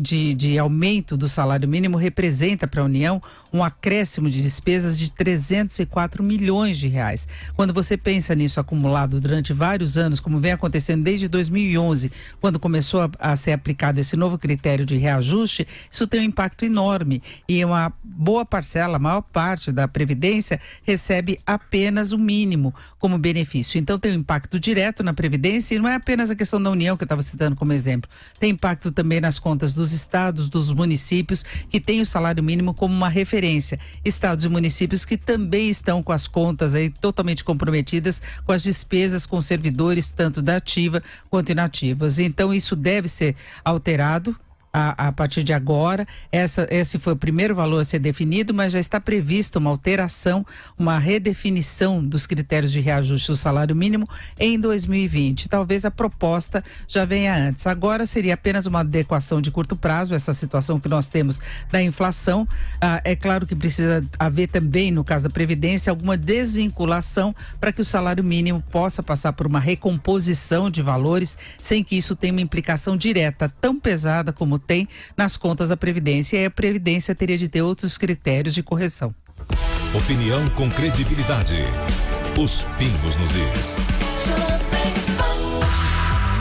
de aumento do salário mínimo representa para a União um acréscimo de despesas de 304 milhões de reais. Quando você pensa nisso acumulado durante vários anos, como vem acontecendo desde 2011, quando começou a ser aplicado esse novo critério de reajuste, isso tem um impacto enorme e uma boa parcela, a maior parte da Previdência recebe apenas o mínimo como benefício. Então tem um impacto direto na Previdência e não é apenas a questão da União que eu estava citando como exemplo. Tem impacto também nas contas dos estados, dos municípios, que têm o salário mínimo como uma referência. Estados e municípios que também estão com as contas aí totalmente comprometidas com as despesas com servidores, tanto da ativa quanto inativas. Então, isso deve ser alterado a partir de agora. Esse foi o primeiro valor a ser definido, mas já está prevista uma alteração, uma redefinição dos critérios de reajuste do salário mínimo em 2020. Talvez a proposta já venha antes. Agora seria apenas uma adequação de curto prazo, essa situação que nós temos da inflação. É claro que precisa haver também, no caso da Previdência, alguma desvinculação para que o salário mínimo possa passar por uma recomposição de valores, sem que isso tenha uma implicação direta tão pesada como tem nas contas da Previdência, e a Previdência teria de ter outros critérios de correção. Opinião com credibilidade. Os pingos nos is.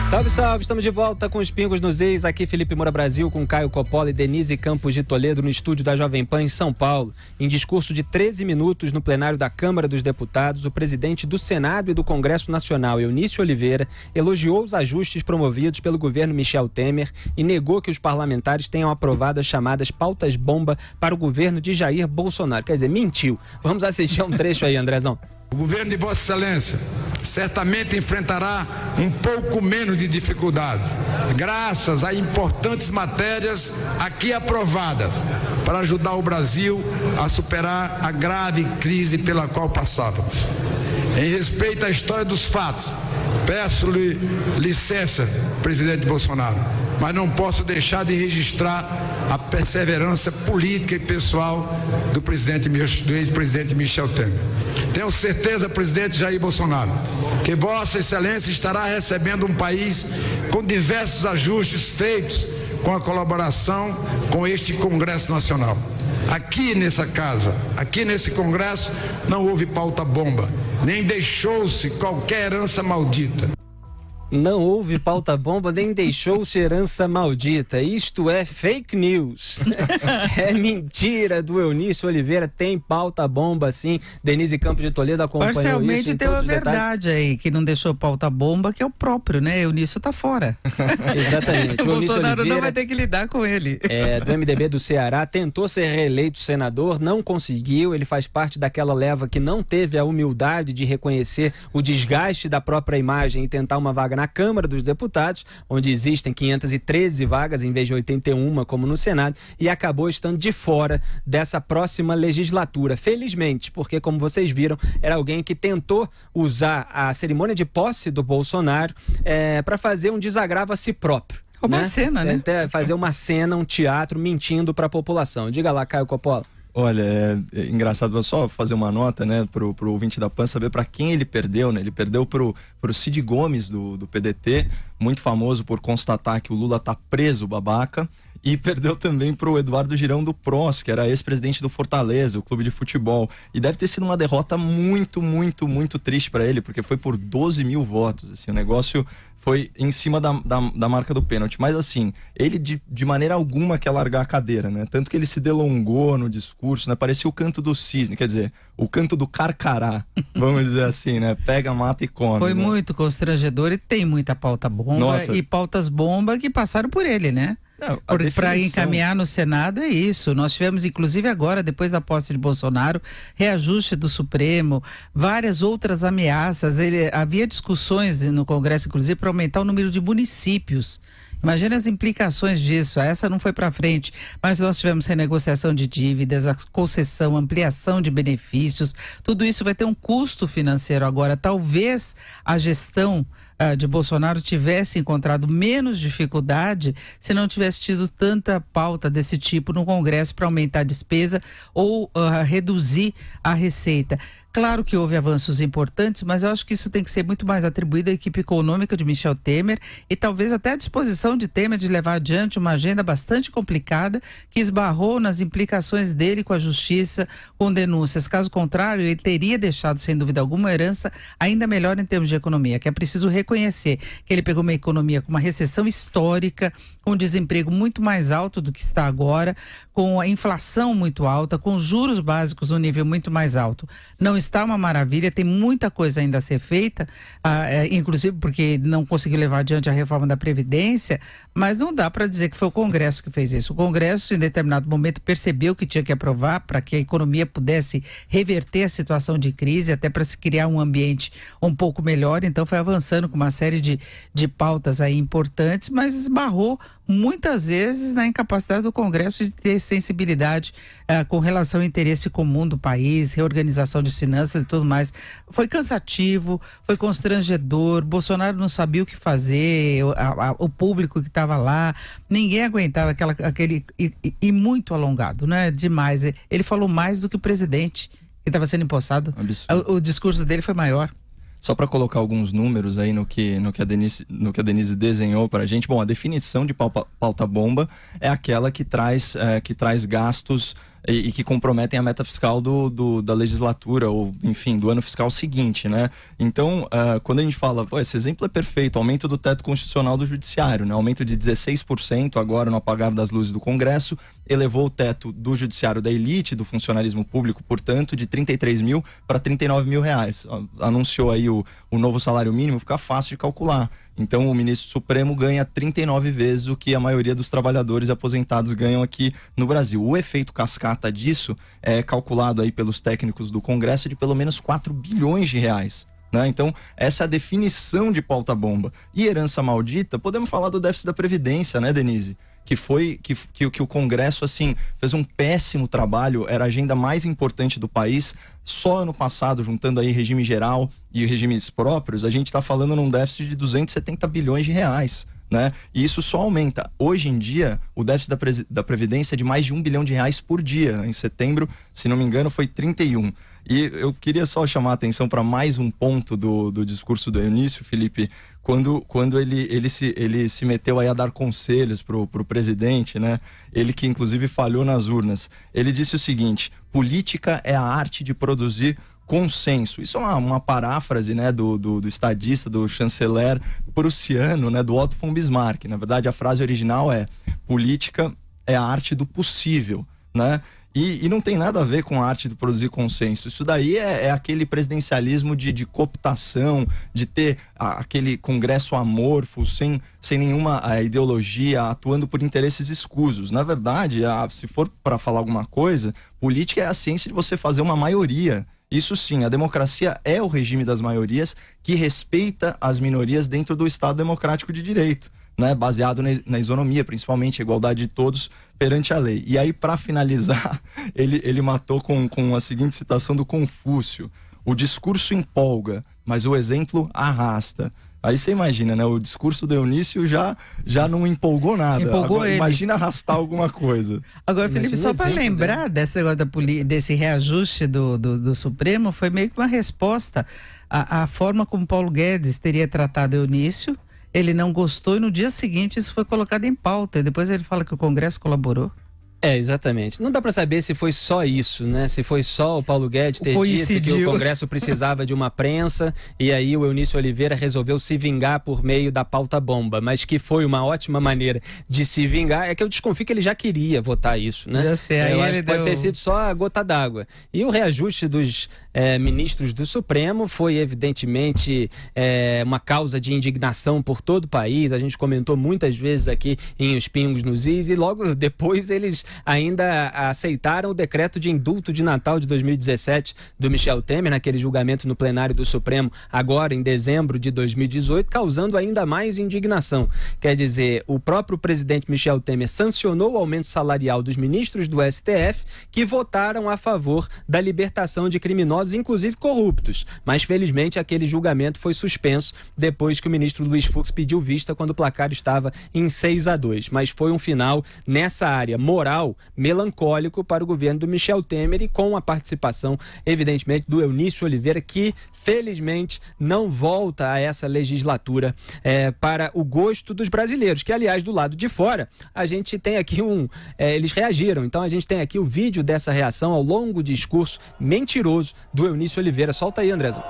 Salve, salve! Estamos de volta com os Pingos nos Is. Aqui Felipe Moura Brasil com Caio Coppola e Denise Campos de Toledo no estúdio da Jovem Pan em São Paulo. Em discurso de 13 minutos no plenário da Câmara dos Deputados, o presidente do Senado e do Congresso Nacional, Eunício Oliveira, elogiou os ajustes promovidos pelo governo Michel Temer e negou que os parlamentares tenham aprovado as chamadas pautas-bomba para o governo de Jair Bolsonaro. Quer dizer, mentiu. Vamos assistir um trecho aí, Andrezão. O governo de Vossa Excelência certamente enfrentará um pouco menos de dificuldades, graças a importantes matérias aqui aprovadas, para ajudar o Brasil a superar a grave crise pela qual passávamos. Em respeito à história dos fatos, peço-lhe licença, presidente Bolsonaro, mas não posso deixar de registrar a perseverança política e pessoal do ex-presidente Michel Temer. Tenho certeza, presidente Jair Bolsonaro, que Vossa Excelência estará recebendo um país com diversos ajustes feitos com a colaboração com este Congresso Nacional. Aqui nessa casa, aqui nesse Congresso, não houve pauta-bomba, nem deixou-se qualquer herança maldita. Não houve pauta-bomba, nem deixou-se herança maldita. Isto é fake news. É mentira do Eunício Oliveira. Tem pauta-bomba, sim. Denise Campos de Toledo acompanhou parcialmente isso. Tem uma verdade aí, que não deixou pauta-bomba, que é o próprio, né? Eunício tá fora. Exatamente. O Bolsonaro Oliveira, não vai ter que lidar com ele. Do MDB do Ceará, tentou ser reeleito senador, não conseguiu. Ele faz parte daquela leva que não teve a humildade de reconhecer o desgaste da própria imagem e tentar uma vaga na Câmara dos Deputados, onde existem 513 vagas em vez de 81 como no Senado, e acabou estando de fora dessa próxima legislatura. Felizmente, porque como vocês viram, era alguém que tentou usar a cerimônia de posse do Bolsonaro para fazer um desagravo a si próprio. Uma cena, né? Fazer uma cena, um teatro, mentindo para a população. Diga lá, Caio Coppola. Olha, é engraçado, vou só fazer uma nota, né, pro ouvinte da PAN saber para quem ele perdeu, né? Ele perdeu pro Cid Gomes do PDT, muito famoso por constatar que o Lula tá preso, babaca, E perdeu também pro Eduardo Girão do PROS, que era ex-presidente do Fortaleza, o clube de futebol. E deve ter sido uma derrota muito, muito, muito triste para ele, porque foi por 12 mil votos. Assim, o negócio foi em cima da marca do pênalti. Mas assim, ele de maneira alguma quer largar a cadeira, né? Tanto que ele se delongou no discurso, né? Parecia o canto do cisne, quer dizer, o canto do carcará, vamos dizer assim, né? Pega, mata e come. Foi, né? muito constrangedor e tem muita pauta bomba. Nossa. E pautas bomba que passaram por ele, né? Para encaminhar no Senado é isso. Nós tivemos, inclusive agora, depois da posse de Bolsonaro, reajuste do Supremo, várias outras ameaças. Havia discussões no Congresso, inclusive, para aumentar o número de municípios. Imagina as implicações disso. Essa não foi para frente, mas nós tivemos renegociação de dívidas, a concessão, ampliação de benefícios. Tudo isso vai ter um custo financeiro agora. Talvez a gestão de Bolsonaro tivesse encontrado menos dificuldade se não tivesse tido tanta pauta desse tipo no Congresso para aumentar a despesa ou reduzir a receita. Claro que houve avanços importantes, mas eu acho que isso tem que ser muito mais atribuído à equipe econômica de Michel Temer e talvez até à disposição de Temer de levar adiante uma agenda bastante complicada que esbarrou nas implicações dele com a justiça, com denúncias. Caso contrário, ele teria deixado, sem dúvida alguma, uma herança ainda melhor em termos de economia, que é preciso reconhecer que ele pegou uma economia com uma recessão histórica, com desemprego muito mais alto do que está agora, com a inflação muito alta, com juros básicos no nível muito mais alto. Não está uma maravilha, tem muita coisa ainda a ser feita, inclusive porque não conseguiu levar adiante a reforma da Previdência, mas não dá para dizer que foi o Congresso que fez isso. O Congresso, em determinado momento, percebeu que tinha que aprovar para que a economia pudesse reverter a situação de crise, até para se criar um ambiente um pouco melhor, então foi avançando com uma série de pautas aí importantes, mas esbarrou muitas vezes na incapacidade do Congresso de ter sensibilidade com relação ao interesse comum do país, reorganização de finanças e tudo mais. Foi cansativo, foi constrangedor, Bolsonaro não sabia o que fazer, o público que estava lá, ninguém aguentava aquele e muito alongado, né? Demais. Ele falou mais do que o presidente que estava sendo empossado. O discurso dele foi maior. Só para colocar alguns números aí no que a Denise desenhou para a gente. Bom, a definição de pauta bomba é aquela que traz gastos e que comprometem a meta fiscal da legislatura, ou enfim, do ano fiscal seguinte, né? Então, quando a gente fala, esse exemplo é perfeito, aumento do teto constitucional do judiciário, né? Aumento de 16% agora no apagar das luzes do Congresso, elevou o teto do judiciário da elite, do funcionalismo público, portanto, de 33 mil para 39 mil reais. Anunciou aí o novo salário mínimo, fica fácil de calcular. Então o ministro Supremo ganha 39 vezes o que a maioria dos trabalhadores aposentados ganham aqui no Brasil. O efeito cascata disso é calculado aí pelos técnicos do Congresso de pelo menos 4 bilhões de reais. Né? Então, essa é a definição de pauta bomba. E herança maldita, podemos falar do déficit da Previdência, né, Denise? Que o Congresso, assim, fez um péssimo trabalho, era a agenda mais importante do país. Só ano passado, juntando aí regime geral e regimes próprios, a gente está falando num déficit de 270 bilhões de reais, né? E isso só aumenta. Hoje em dia, o déficit da Previdência é de mais de 1 bilhão de reais por dia. Em setembro, se não me engano, foi 31. E eu queria só chamar a atenção para mais um ponto do discurso do Eunício, Felipe, quando ele se meteu aí a dar conselhos pro presidente, né? Ele que inclusive falhou nas urnas. Ele disse o seguinte: política é a arte de produzir consenso. Isso é uma paráfrase, né, do estadista, do chanceler prussiano, né, do Otto von Bismarck. Na verdade, a frase original é: política é a arte do possível, né? E não tem nada a ver com a arte de produzir consenso. Isso daí é aquele presidencialismo de cooptação, de ter aquele congresso amorfo, sem nenhuma ideologia, atuando por interesses escusos. Na verdade, se for para falar alguma coisa, política é a ciência de você fazer uma maioria. Isso sim, a democracia é o regime das maiorias que respeita as minorias dentro do Estado democrático de direito, né? Baseado na isonomia, principalmente, a igualdade de todos perante a lei. E aí, para finalizar, ele matou com a seguinte citação do Confúcio: o discurso empolga, mas o exemplo arrasta. Aí você imagina, né? O discurso do Eunício já não empolgou nada. Agora, imagina arrastar alguma coisa. Agora, Felipe, só para lembrar desse reajuste do Supremo, foi meio que uma resposta à forma como Paulo Guedes teria tratado Eunício ele não gostou e no dia seguinte isso foi colocado em pauta. E depois ele fala que o Congresso colaborou. Exatamente. Não dá para saber se foi só isso, né? Se foi só o Paulo Guedes ter dito que o Congresso precisava de uma prensa e aí o Eunício Oliveira resolveu se vingar por meio da pauta bomba, mas que foi uma ótima maneira de se vingar. É que eu desconfio que ele já queria votar isso, né? Já sei, aí eu acho ele que pode ter sido só a gota d'água. E o reajuste dos ministros do Supremo foi evidentemente uma causa de indignação por todo o país. A gente comentou muitas vezes aqui em Os Pingos nos Is e logo depois eles ainda aceitaram o decreto de indulto de Natal de 2017 do Michel Temer, naquele julgamento no plenário do Supremo, agora em dezembro de 2018, causando ainda mais indignação. Quer dizer, o próprio presidente Michel Temer sancionou o aumento salarial dos ministros do STF, que votaram a favor da libertação de criminosos, inclusive corruptos. Mas, felizmente, aquele julgamento foi suspenso depois que o ministro Luiz Fux pediu vista quando o placar estava em 6-2. Mas foi um final nessa área moral melancólico para o governo do Michel Temer e com a participação, evidentemente, do Eunício Oliveira, que felizmente não volta a essa legislatura para o gosto dos brasileiros, que aliás do lado de fora a gente tem aqui eles reagiram, então a gente tem aqui o vídeo dessa reação ao longo discurso mentiroso do Eunício Oliveira. Solta aí, Andrezão.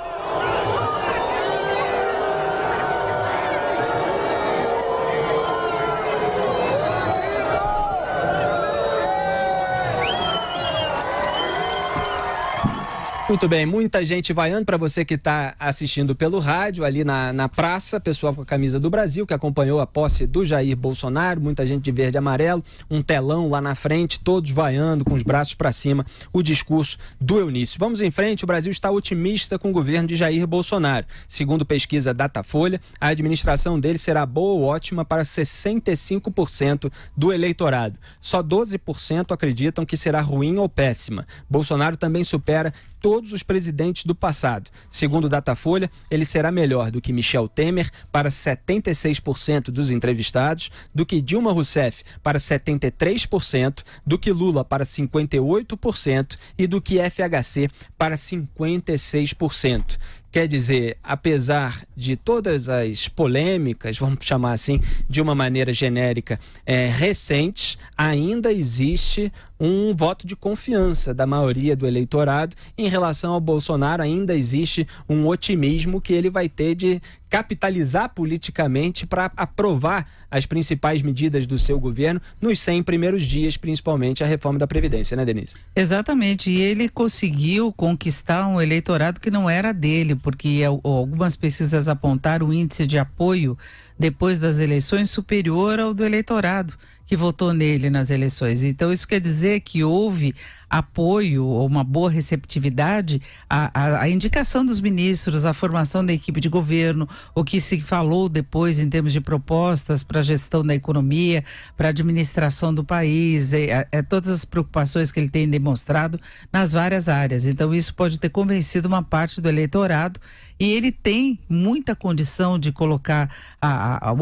Muito bem, muita gente vaiando. Para você que está assistindo pelo rádio, ali na praça, pessoal com a camisa do Brasil, que acompanhou a posse do Jair Bolsonaro, muita gente de verde e amarelo, um telão lá na frente, todos vaiando, com os braços para cima, o discurso do Eunício. Vamos em frente, o Brasil está otimista com o governo de Jair Bolsonaro. Segundo pesquisa Datafolha, a administração dele será boa ou ótima para 65% do eleitorado. Só 12% acreditam que será ruim ou péssima. Bolsonaro também supera todos os presidentes do passado. Segundo o Datafolha, ele será melhor do que Michel Temer para 76% dos entrevistados, do que Dilma Rousseff para 73%, do que Lula para 58% e do que FHC para 56%. Quer dizer, apesar de todas as polêmicas, vamos chamar assim, de uma maneira genérica, recentes, ainda existe um voto de confiança da maioria do eleitorado em relação ao Bolsonaro. Ainda existe um otimismo que ele vai ter de capitalizar politicamente para aprovar as principais medidas do seu governo nos 100 primeiros dias, principalmente a reforma da Previdência, né, Denise? Exatamente, e ele conseguiu conquistar um eleitorado que não era dele, porque algumas pesquisas apontaram o índice de apoio depois das eleições superior ao do eleitorado que votou nele nas eleições. Então isso quer dizer que houve apoio ou uma boa receptividade à indicação dos ministros, à formação da equipe de governo, o que se falou depois em termos de propostas para a gestão da economia, para a administração do país, todas as preocupações que ele tem demonstrado nas várias áreas. Então isso pode ter convencido uma parte do eleitorado e ele tem muita condição de colocar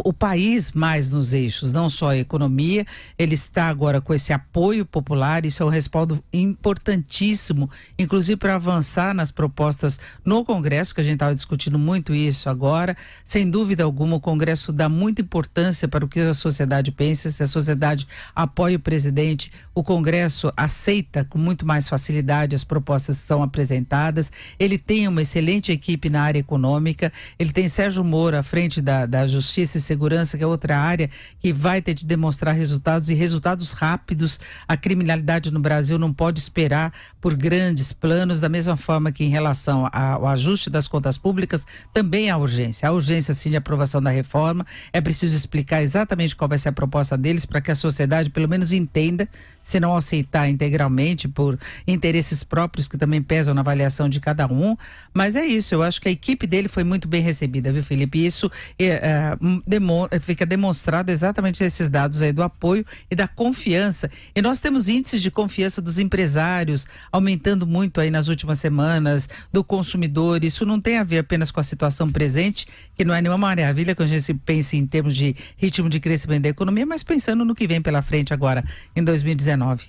o país mais nos eixos, não só a economia. Ele está agora com esse apoio popular, isso é um respaldo importantíssimo, inclusive para avançar nas propostas no Congresso, que a gente estava discutindo muito isso agora. Sem dúvida alguma, o Congresso dá muita importância para o que a sociedade pensa. Se a sociedade apoia o presidente, o Congresso aceita com muito mais facilidade as propostas que são apresentadas. Ele tem uma excelente equipe na área econômica, ele tem Sérgio Moro à frente da Justiça e Segurança, que é outra área que vai ter de demonstrar resultados e resultados rápidos. A criminalidade no Brasil não pode esperar por grandes planos, da mesma forma que em relação ao ajuste das contas públicas, também há urgência. Há urgência, sim, de aprovação da reforma. É preciso explicar exatamente qual vai ser a proposta deles para que a sociedade, pelo menos, entenda, se não aceitar integralmente por interesses próprios que também pesam na avaliação de cada um. Mas é isso, eu acho que a equipe dele foi muito bem recebida, viu, Felipe? E isso fica demonstrado exatamente esses dados aí do apoio e da confiança. E nós temos índices de confiança dos empresários aumentando muito aí nas últimas semanas, do consumidor. Isso não tem a ver apenas com a situação presente, que não é nenhuma maravilha quando a gente pensa em termos de ritmo de crescimento da economia, mas pensando no que vem pela frente agora, em 2019.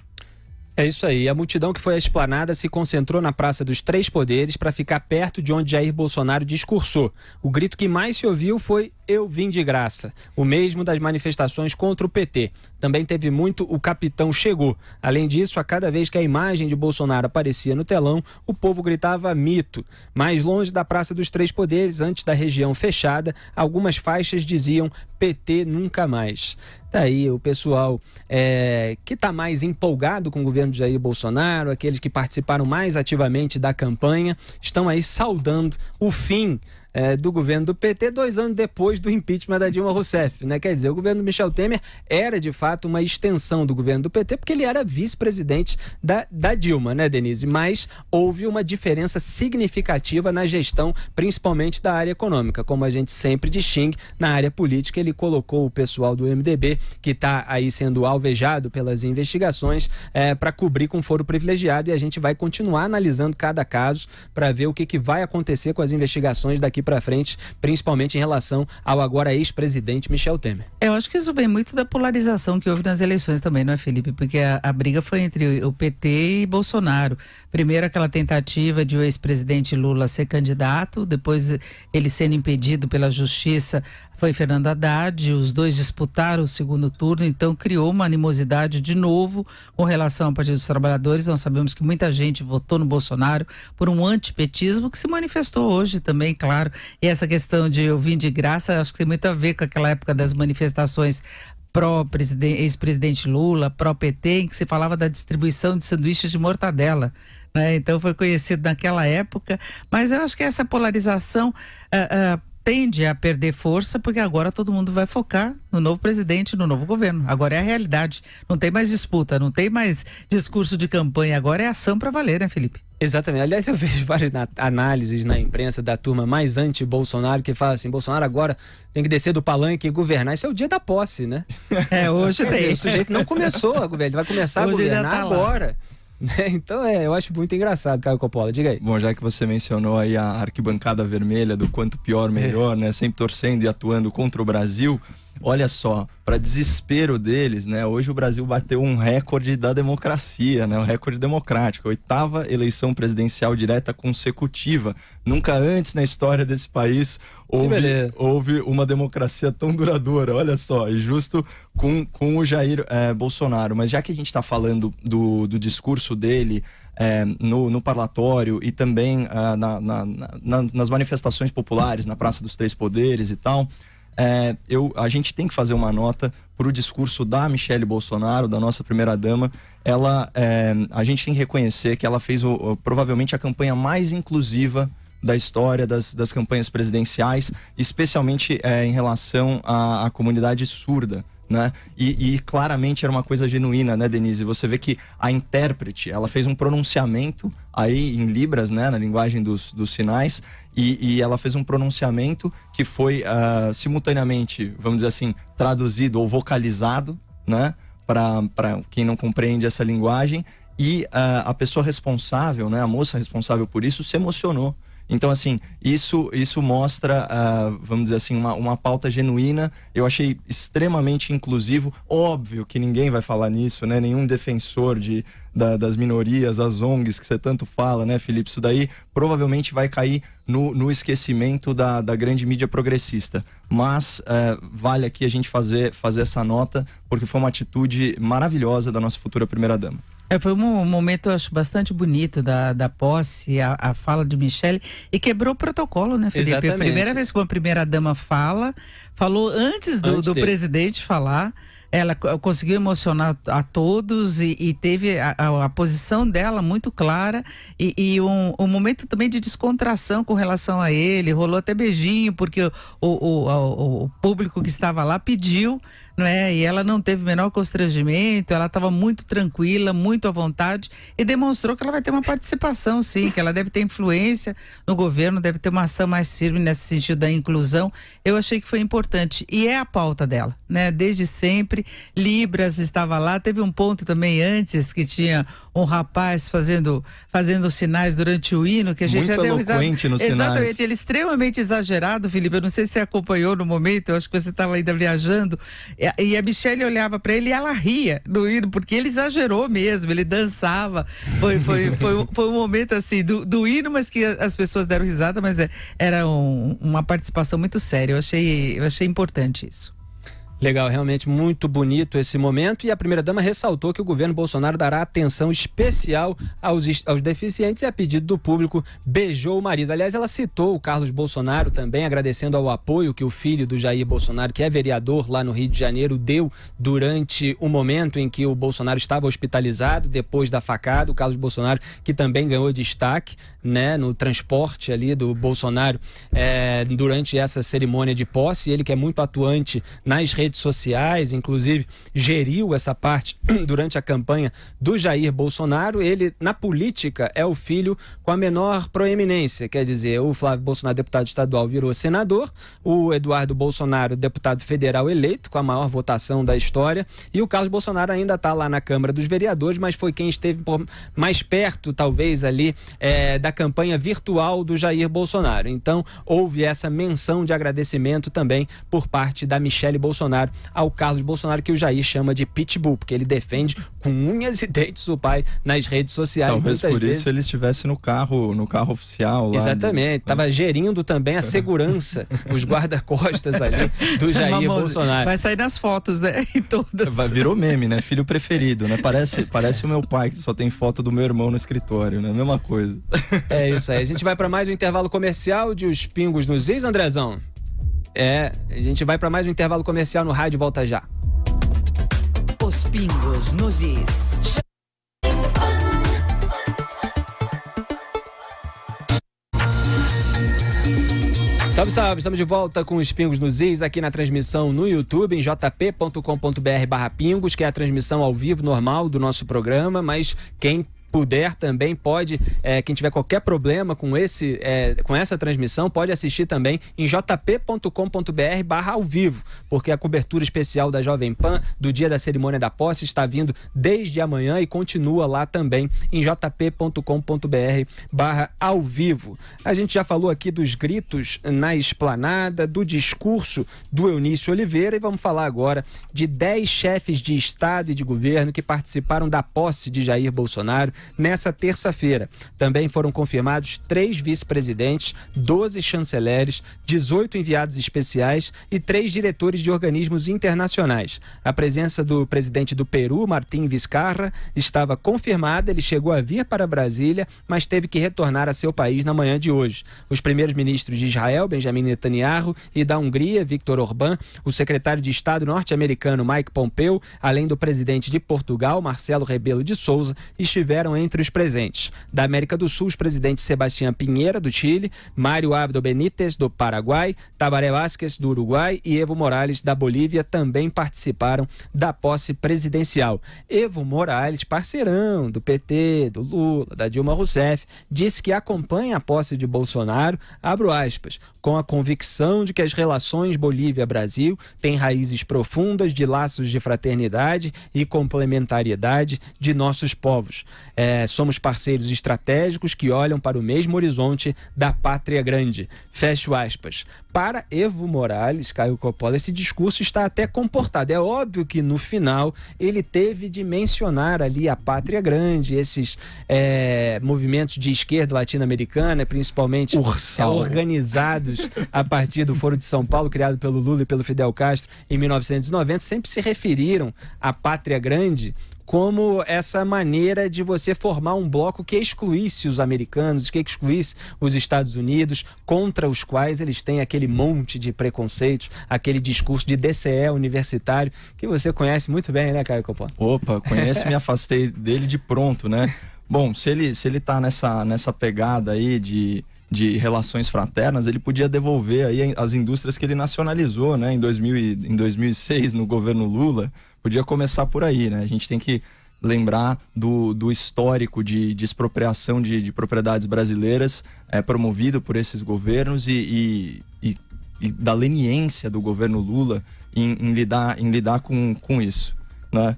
É isso aí. A multidão que foi à esplanada se concentrou na Praça dos Três Poderes para ficar perto de onde Jair Bolsonaro discursou. O grito que mais se ouviu foi "Eu vim de graça", o mesmo das manifestações contra o PT. Também teve muito "O capitão chegou". Além disso, a cada vez que a imagem de Bolsonaro aparecia no telão, o povo gritava "mito". Mais longe da Praça dos Três Poderes, antes da região fechada, algumas faixas diziam "PT nunca mais". Daí o pessoal que está mais empolgado com o governo de Jair Bolsonaro, aqueles que participaram mais ativamente da campanha, estão aí saudando o fim do governo do PT 2 anos depois do impeachment da Dilma Rousseff, né? Quer dizer, o governo do Michel Temer era de fato uma extensão do governo do PT, porque ele era vice-presidente da Dilma, né, Denise? Mas houve uma diferença significativa na gestão, principalmente da área econômica. Como a gente sempre distingue, na área política ele colocou o pessoal do MDB, que está aí sendo alvejado pelas investigações, para cobrir com foro privilegiado, e a gente vai continuar analisando cada caso para ver o que vai acontecer com as investigações daqui para frente, principalmente em relação ao agora ex-presidente Michel Temer. Eu acho que isso vem muito da polarização que houve nas eleições também, não é, Felipe? Porque a briga foi entre o PT e Bolsonaro. Primeiro aquela tentativa de o ex-presidente Lula ser candidato, depois ele sendo impedido pela justiça, foi Fernando Haddad, os dois disputaram o segundo turno, então criou uma animosidade de novo com relação ao Partido dos Trabalhadores. Nós sabemos que muita gente votou no Bolsonaro por um antipetismo que se manifestou hoje também, claro. E essa questão de "eu vim de graça", acho que tem muito a ver com aquela época das manifestações pró-ex-presidente Lula, pró-PT, em que se falava da distribuição de sanduíches de mortadela, né? Então foi conhecido naquela época, mas eu acho que essa polarização tende a perder força, porque agora todo mundo vai focar no novo presidente, no novo governo. Agora é a realidade, não tem mais disputa, não tem mais discurso de campanha, agora é ação para valer, né, Felipe? Exatamente. Aliás, eu vejo várias análises na imprensa da turma mais anti-Bolsonaro que fala assim: Bolsonaro agora tem que descer do palanque e governar. Isso é o dia da posse, né? Hoje tem. O sujeito não começou a governar, ele vai começar a governar agora. Então eu acho muito engraçado, Caio Coppola, diga aí. Bom, já que você mencionou aí a arquibancada vermelha do quanto pior, melhor, né? Sempre torcendo e atuando contra o Brasil. Olha só, para desespero deles, né? Hoje o Brasil bateu um recorde da democracia, né? Um recorde democrático, 8ª eleição presidencial direta consecutiva. Nunca antes na história desse país houve uma democracia tão duradoura. Olha só, e justo com o Jair Bolsonaro. Mas já que a gente está falando do discurso dele no parlatório e também nas manifestações populares, na Praça dos Três Poderes e tal, a gente tem que fazer uma nota para o discurso da Michelle Bolsonaro, da nossa primeira-dama. A gente tem que reconhecer que ela fez provavelmente a campanha mais inclusiva da história das campanhas presidenciais, especialmente em relação à comunidade surda, né? E claramente era uma coisa genuína, né, Denise? Você vê que a intérprete, ela fez um pronunciamento aí em Libras, né, na linguagem dos sinais, e ela fez um pronunciamento que foi simultaneamente, vamos dizer assim, traduzido ou vocalizado, né, para quem não compreende essa linguagem, e a pessoa responsável, né, a moça responsável por isso, se emocionou. Então, assim, isso mostra, vamos dizer assim, uma pauta genuína. Eu achei extremamente inclusivo. Óbvio que ninguém vai falar nisso, né? Nenhum defensor das minorias, as ONGs que você tanto fala, né, Felipe? Isso daí provavelmente vai cair no esquecimento da grande mídia progressista. Mas vale aqui a gente fazer essa nota, porque foi uma atitude maravilhosa da nossa futura primeira-dama. Foi um momento, eu acho, bastante bonito da posse, a fala de Michelle, e quebrou o protocolo, né, Felipe? Exatamente. A primeira vez que uma primeira-dama falou antes do presidente falar. Ela conseguiu emocionar a todos e teve a posição dela muito clara e um momento também de descontração com relação a ele. Rolou até beijinho, porque o público que estava lá pediu, não é? E ela não teve o menor constrangimento, ela estava muito tranquila, muito à vontade, e demonstrou que ela vai ter uma participação, sim, que ela deve ter influência no governo, deve ter uma ação mais firme nesse sentido da inclusão. Eu achei que foi importante, e é a pauta dela, né? Desde sempre Michele Libras estava lá. Teve um ponto também antes que tinha um rapaz fazendo sinais durante o hino, que a gente muito já deu risada. Nos Exatamente, sinais. ele extremamente exagerado, Felipe. Eu não sei se você acompanhou no momento, eu acho que você estava ainda viajando. E a Michele olhava para ele e ela ria no hino, porque ele exagerou mesmo, ele dançava. Foi um momento assim do hino, mas que as pessoas deram risada, mas era uma participação muito séria. Eu achei importante isso. Legal, realmente muito bonito esse momento, e a primeira-dama ressaltou que o governo Bolsonaro dará atenção especial aos deficientes e, a pedido do público, beijou o marido. Aliás, ela citou o Carlos Bolsonaro também, agradecendo ao apoio que o filho do Jair Bolsonaro, que é vereador lá no Rio de Janeiro, deu durante o momento em que o Bolsonaro estava hospitalizado, depois da facada. O Carlos Bolsonaro, que também ganhou destaque, né, no transporte ali do Bolsonaro durante essa cerimônia de posse. Ele, que é muito atuante nas redes sociais, inclusive geriu essa parte durante a campanha do Jair Bolsonaro. Ele, na política, é o filho com a menor proeminência, quer dizer, o Flávio Bolsonaro, deputado estadual, virou senador, o Eduardo Bolsonaro, deputado federal eleito, com a maior votação da história, e o Carlos Bolsonaro ainda está lá na Câmara dos Vereadores, mas foi quem esteve mais perto, talvez, ali, da campanha virtual do Jair Bolsonaro. Então, houve essa menção de agradecimento também por parte da Michele Bolsonaro ao Carlos Bolsonaro, que o Jair chama de pitbull, porque ele defende com unhas e dentes o pai nas redes sociais. Talvez por isso ele estivesse no carro oficial lá. Exatamente, estava gerindo também a segurança, os guarda-costas ali do Jair Bolsonaro. Vai sair nas fotos, né? Em todas. Virou meme, né? Filho preferido, né? Parece o meu pai, que só tem foto do meu irmão no escritório, né? Mesma coisa. É isso aí. A gente vai para mais um intervalo comercial de Os Pingos nos Is, Andrezão. A gente vai para mais um intervalo comercial no rádio, volta já. Os Pingos nos Is. Salve, salve! Estamos de volta com Os Pingos nos Is, aqui na transmissão no YouTube, em jp.com.br/pingos, que é a transmissão ao vivo normal do nosso programa, mas quem puder também pode, quem tiver qualquer problema com essa transmissão, pode assistir também em jp.com.br/ao vivo, porque a cobertura especial da Jovem Pan do dia da cerimônia da posse está vindo desde amanhã e continua lá também em jp.com.br/ao vivo. A gente já falou aqui dos gritos na esplanada, do discurso do Eunício Oliveira, e vamos falar agora de 10 chefes de Estado e de governo que participaram da posse de Jair Bolsonaro nessa terça-feira. Também foram confirmados 3 vice-presidentes, 12 chanceleres, 18 enviados especiais e 3 diretores de organismos internacionais. A presença do presidente do Peru, Martín Vizcarra, estava confirmada. Ele chegou a vir para Brasília, mas teve que retornar a seu país na manhã de hoje. Os primeiros ministros de Israel, Benjamin Netanyahu, e da Hungria, Viktor Orbán, o secretário de Estado norte-americano, Mike Pompeo, além do presidente de Portugal, Marcelo Rebelo de Sousa, estiveram entre os presentes. Da América do Sul, os presidentes Sebastián Piñera, do Chile, Mário Abdo Benítez, do Paraguai, Tabaré Vázquez, do Uruguai, e Evo Morales, da Bolívia, também participaram da posse presidencial. Evo Morales, parceirão do PT, do Lula, da Dilma Rousseff, disse que acompanha a posse de Bolsonaro, abro aspas, com a convicção de que as relações Bolívia-Brasil têm raízes profundas de laços de fraternidade e complementariedade de nossos povos. Somos parceiros estratégicos que olham para o mesmo horizonte da pátria grande. Fecho aspas. Para Evo Morales, Caio Coppola, esse discurso está até comportado. É óbvio que no final ele teve de mencionar ali a pátria grande, esses movimentos de esquerda latino-americana, principalmente organizados a partir do Foro de São Paulo, criado pelo Lula e pelo Fidel Castro em 1990, sempre se referiram à pátria grande como essa maneira de você formar um bloco que excluísse os americanos, que excluísse os Estados Unidos, contra os quais eles têm aquele monte de preconceitos, aquele discurso de DCE universitário, que você conhece muito bem, né, Caio Coppola? Opa, conheço e me afastei dele de pronto, né? Bom, se ele tá nessa pegada aí de relações fraternas, ele podia devolver aí as indústrias que ele nacionalizou, né, em 2006, no governo Lula. Podia começar por aí, né? A gente tem que lembrar do histórico de expropriação de propriedades brasileiras promovido por esses governos e da leniência do governo Lula em lidar com isso, né?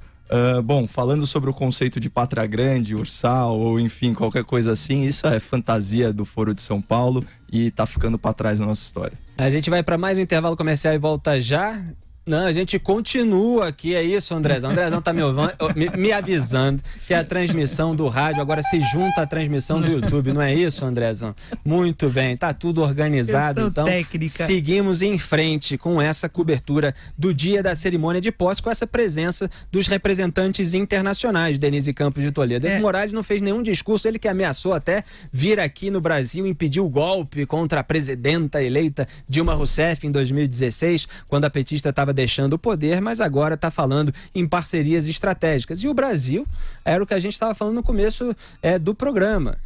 Bom, falando sobre o conceito de pátria grande, ursal ou enfim, qualquer coisa assim, isso é fantasia do Foro de São Paulo e tá ficando para trás na nossa história. A gente vai para mais um intervalo comercial e volta já. Não, a gente continua aqui, é isso, Andrezão. Andrezão tá me avisando que a transmissão do rádio agora se junta à transmissão do YouTube, não é isso, Andrezão? Muito bem, tá tudo organizado, então técnica. Seguimos em frente com essa cobertura do dia da cerimônia de posse, com essa presença dos representantes internacionais, Denise Campos de Toledo. Evo Morales não fez nenhum discurso, ele que ameaçou até vir aqui no Brasil impedir o golpe contra a presidenta eleita Dilma Rousseff em 2016, quando a petista estava deixando o poder, mas agora está falando em parcerias estratégicas. E o Brasil, era o que a gente estava falando no começo do programa,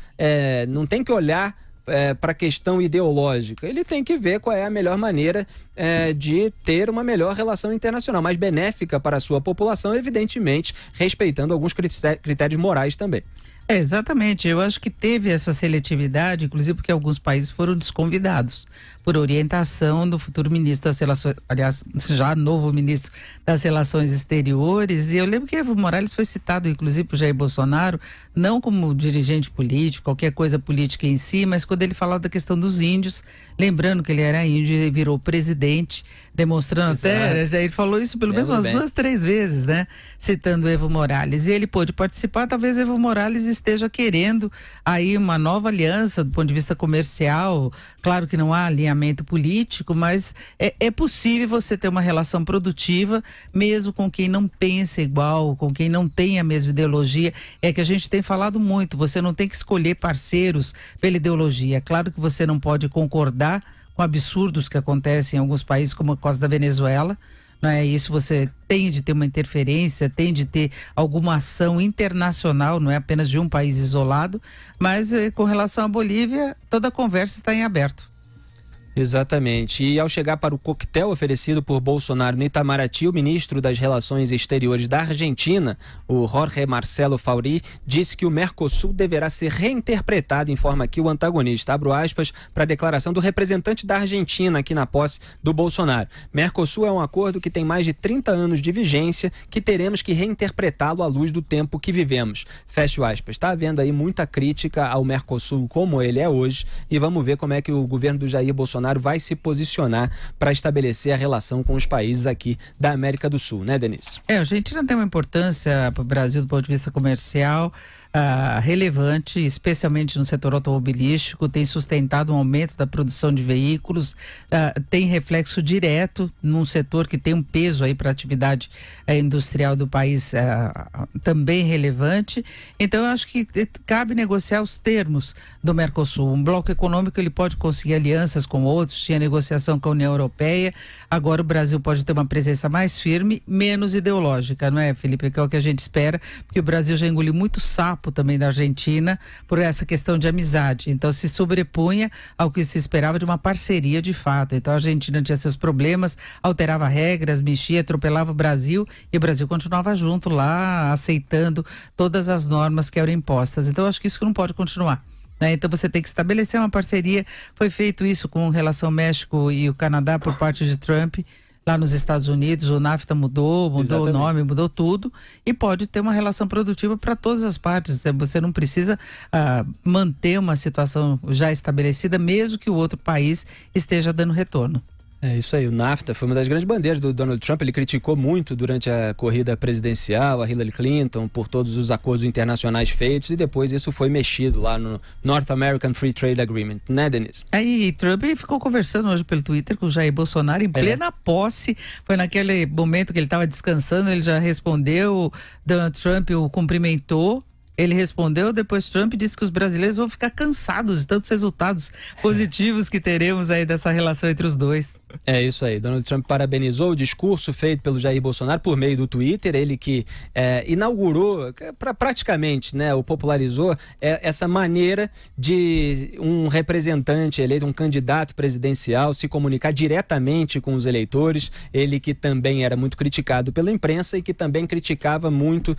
não tem que olhar para a questão ideológica, ele tem que ver qual é a melhor maneira de ter uma melhor relação internacional, mais benéfica para a sua população, evidentemente respeitando alguns critérios morais também. Exatamente, eu acho que teve essa seletividade, inclusive porque alguns países foram desconvidados por orientação do futuro ministro das Relações, aliás, já novo ministro das Relações Exteriores, e eu lembro que Evo Morales foi citado, inclusive, por Jair Bolsonaro, não como dirigente político, qualquer coisa política em si, mas quando ele falava da questão dos índios, lembrando que ele era índio e virou presidente, demonstrando até, Jair falou isso pelo menos umas 2, 3 vezes, né, citando Evo Morales, e ele pôde participar, talvez Evo Morales esteja querendo aí uma nova aliança do ponto de vista comercial, claro que não há alinhamento político, mas é possível você ter uma relação produtiva mesmo com quem não pensa igual, com quem não tem a mesma ideologia. É que a gente tem falado muito, você não tem que escolher parceiros pela ideologia. É claro que você não pode concordar com absurdos que acontecem em alguns países, como a causa da Venezuela, não é isso, você tem de ter uma interferência, tem de ter alguma ação internacional, não é apenas de um país isolado, mas com relação à Bolívia, toda a conversa está em aberto. Exatamente. E ao chegar para o coquetel oferecido por Bolsonaro no Itamaraty, o ministro das Relações Exteriores da Argentina, o Jorge Marcelo Faurí, disse que o Mercosul deverá ser reinterpretado, informa aqui o antagonista. Abro aspas para a declaração do representante da Argentina aqui na posse do Bolsonaro. Mercosul é um acordo que tem mais de 30 anos de vigência, que teremos que reinterpretá-lo à luz do tempo que vivemos. Fecho aspas. Está havendo aí muita crítica ao Mercosul como ele é hoje e vamos ver como é que o governo do Jair Bolsonaro vai se posicionar para estabelecer a relação com os países aqui da América do Sul, né, Denise? A Argentina tem uma importância para o Brasil do ponto de vista comercial relevante, especialmente no setor automobilístico, tem sustentado um aumento da produção de veículos, tem reflexo direto num setor que tem um peso aí para a atividade industrial do país também relevante. Então eu acho que cabe negociar os termos do Mercosul. Um bloco econômico ele pode conseguir alianças com outros, tinha negociação com a União Europeia, agora o Brasil pode ter uma presença mais firme, menos ideológica, não é, Felipe? Que é o que a gente espera, porque o Brasil já engoliu muito sapo também da Argentina por essa questão de amizade, então se sobrepunha ao que se esperava de uma parceria de fato. Então a Argentina tinha seus problemas, alterava regras, mexia, atropelava o Brasil e o Brasil continuava junto lá, aceitando todas as normas que eram impostas. Então eu acho que isso não pode continuar. Então você tem que estabelecer uma parceria. Foi feito isso com relação ao México e o Canadá por parte de Trump. Lá nos Estados Unidos o NAFTA mudou o nome, mudou tudo e pode ter uma relação produtiva para todas as partes. Você não precisa manter uma situação já estabelecida, mesmo que o outro país esteja dando retorno. É isso aí, o NAFTA foi uma das grandes bandeiras do Donald Trump, ele criticou muito durante a corrida presidencial, a Hillary Clinton, por todos os acordos internacionais feitos e depois isso foi mexido lá no North American Free Trade Agreement, né, Denise? Aí Trump ficou conversando hoje pelo Twitter com o Jair Bolsonaro em plena posse, foi naquele momento que ele estava descansando, ele já respondeu, Donald Trump o cumprimentou. Ele respondeu, depois Trump disse que os brasileiros vão ficar cansados de tantos resultados positivos que teremos aí dessa relação entre os dois. É isso aí, Donald Trump parabenizou o discurso feito pelo Jair Bolsonaro por meio do Twitter, ele que inaugurou, praticamente, né, ou popularizou essa maneira de um representante eleito, um candidato presidencial se comunicar diretamente com os eleitores, ele que também era muito criticado pela imprensa e que também criticava muito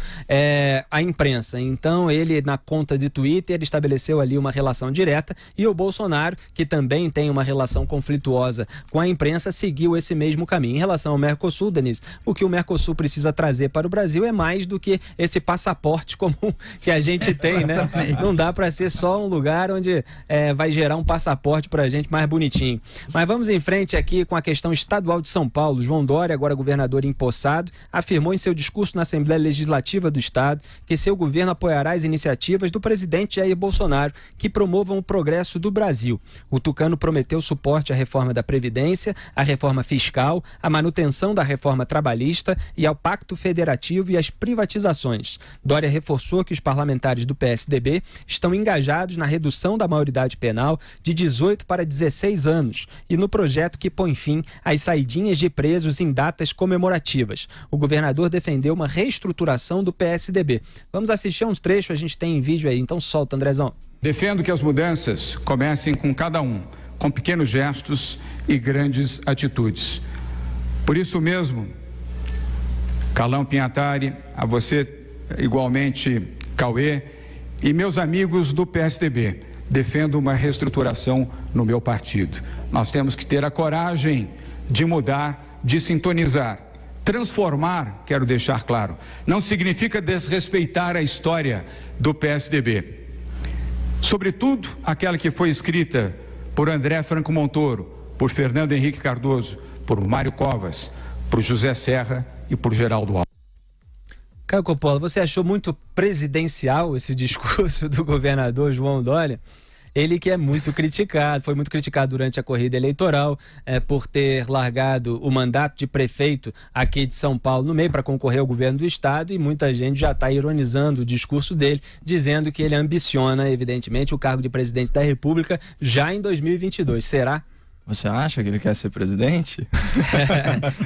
a imprensa. Então Então, ele, na conta de Twitter, estabeleceu ali uma relação direta, e o Bolsonaro, que também tem uma relação conflituosa com a imprensa, seguiu esse mesmo caminho. Em relação ao Mercosul, Denise, o que o Mercosul precisa trazer para o Brasil é mais do que esse passaporte comum que a gente tem, né? Não dá para ser só um lugar onde vai gerar um passaporte para a gente mais bonitinho. Mas vamos em frente aqui com a questão estadual de São Paulo. João Dória, agora governador empossado, afirmou em seu discurso na Assembleia Legislativa do Estado que seu governo apoiará as iniciativas do presidente Jair Bolsonaro que promovam o progresso do Brasil. O tucano prometeu suporte à reforma da Previdência, à reforma fiscal, à manutenção da reforma trabalhista e ao Pacto Federativo e às privatizações. Dória reforçou que os parlamentares do PSDB estão engajados na redução da maioridade penal de 18 para 16 anos e no projeto que põe fim às saidinhas de presos em datas comemorativas. O governador defendeu uma reestruturação do PSDB. Vamos assistir a uns trechos, a gente tem em vídeo aí, então solta, Andrezão. Defendo que as mudanças comecem com cada um, com pequenos gestos e grandes atitudes. Por isso mesmo, Carlão Pinhatari, a você igualmente, Cauê, e meus amigos do PSDB, defendo uma reestruturação no meu partido. Nós temos que ter a coragem de mudar, de sintonizar. Transformar, quero deixar claro, não significa desrespeitar a história do PSDB. Sobretudo aquela que foi escrita por André Franco Montoro, por Fernando Henrique Cardoso, por Mário Covas, por José Serra e por Geraldo Alckmin. Caio Coppola, você achou muito presidencial esse discurso do governador João Dória? Ele que é muito criticado, foi muito criticado durante a corrida eleitoral por ter largado o mandato de prefeito aqui de São Paulo no meio para concorrer ao governo do estado, e muita gente já está ironizando o discurso dele, dizendo que ele ambiciona, evidentemente, o cargo de presidente da República já em 2022. Será? Você acha que ele quer ser presidente?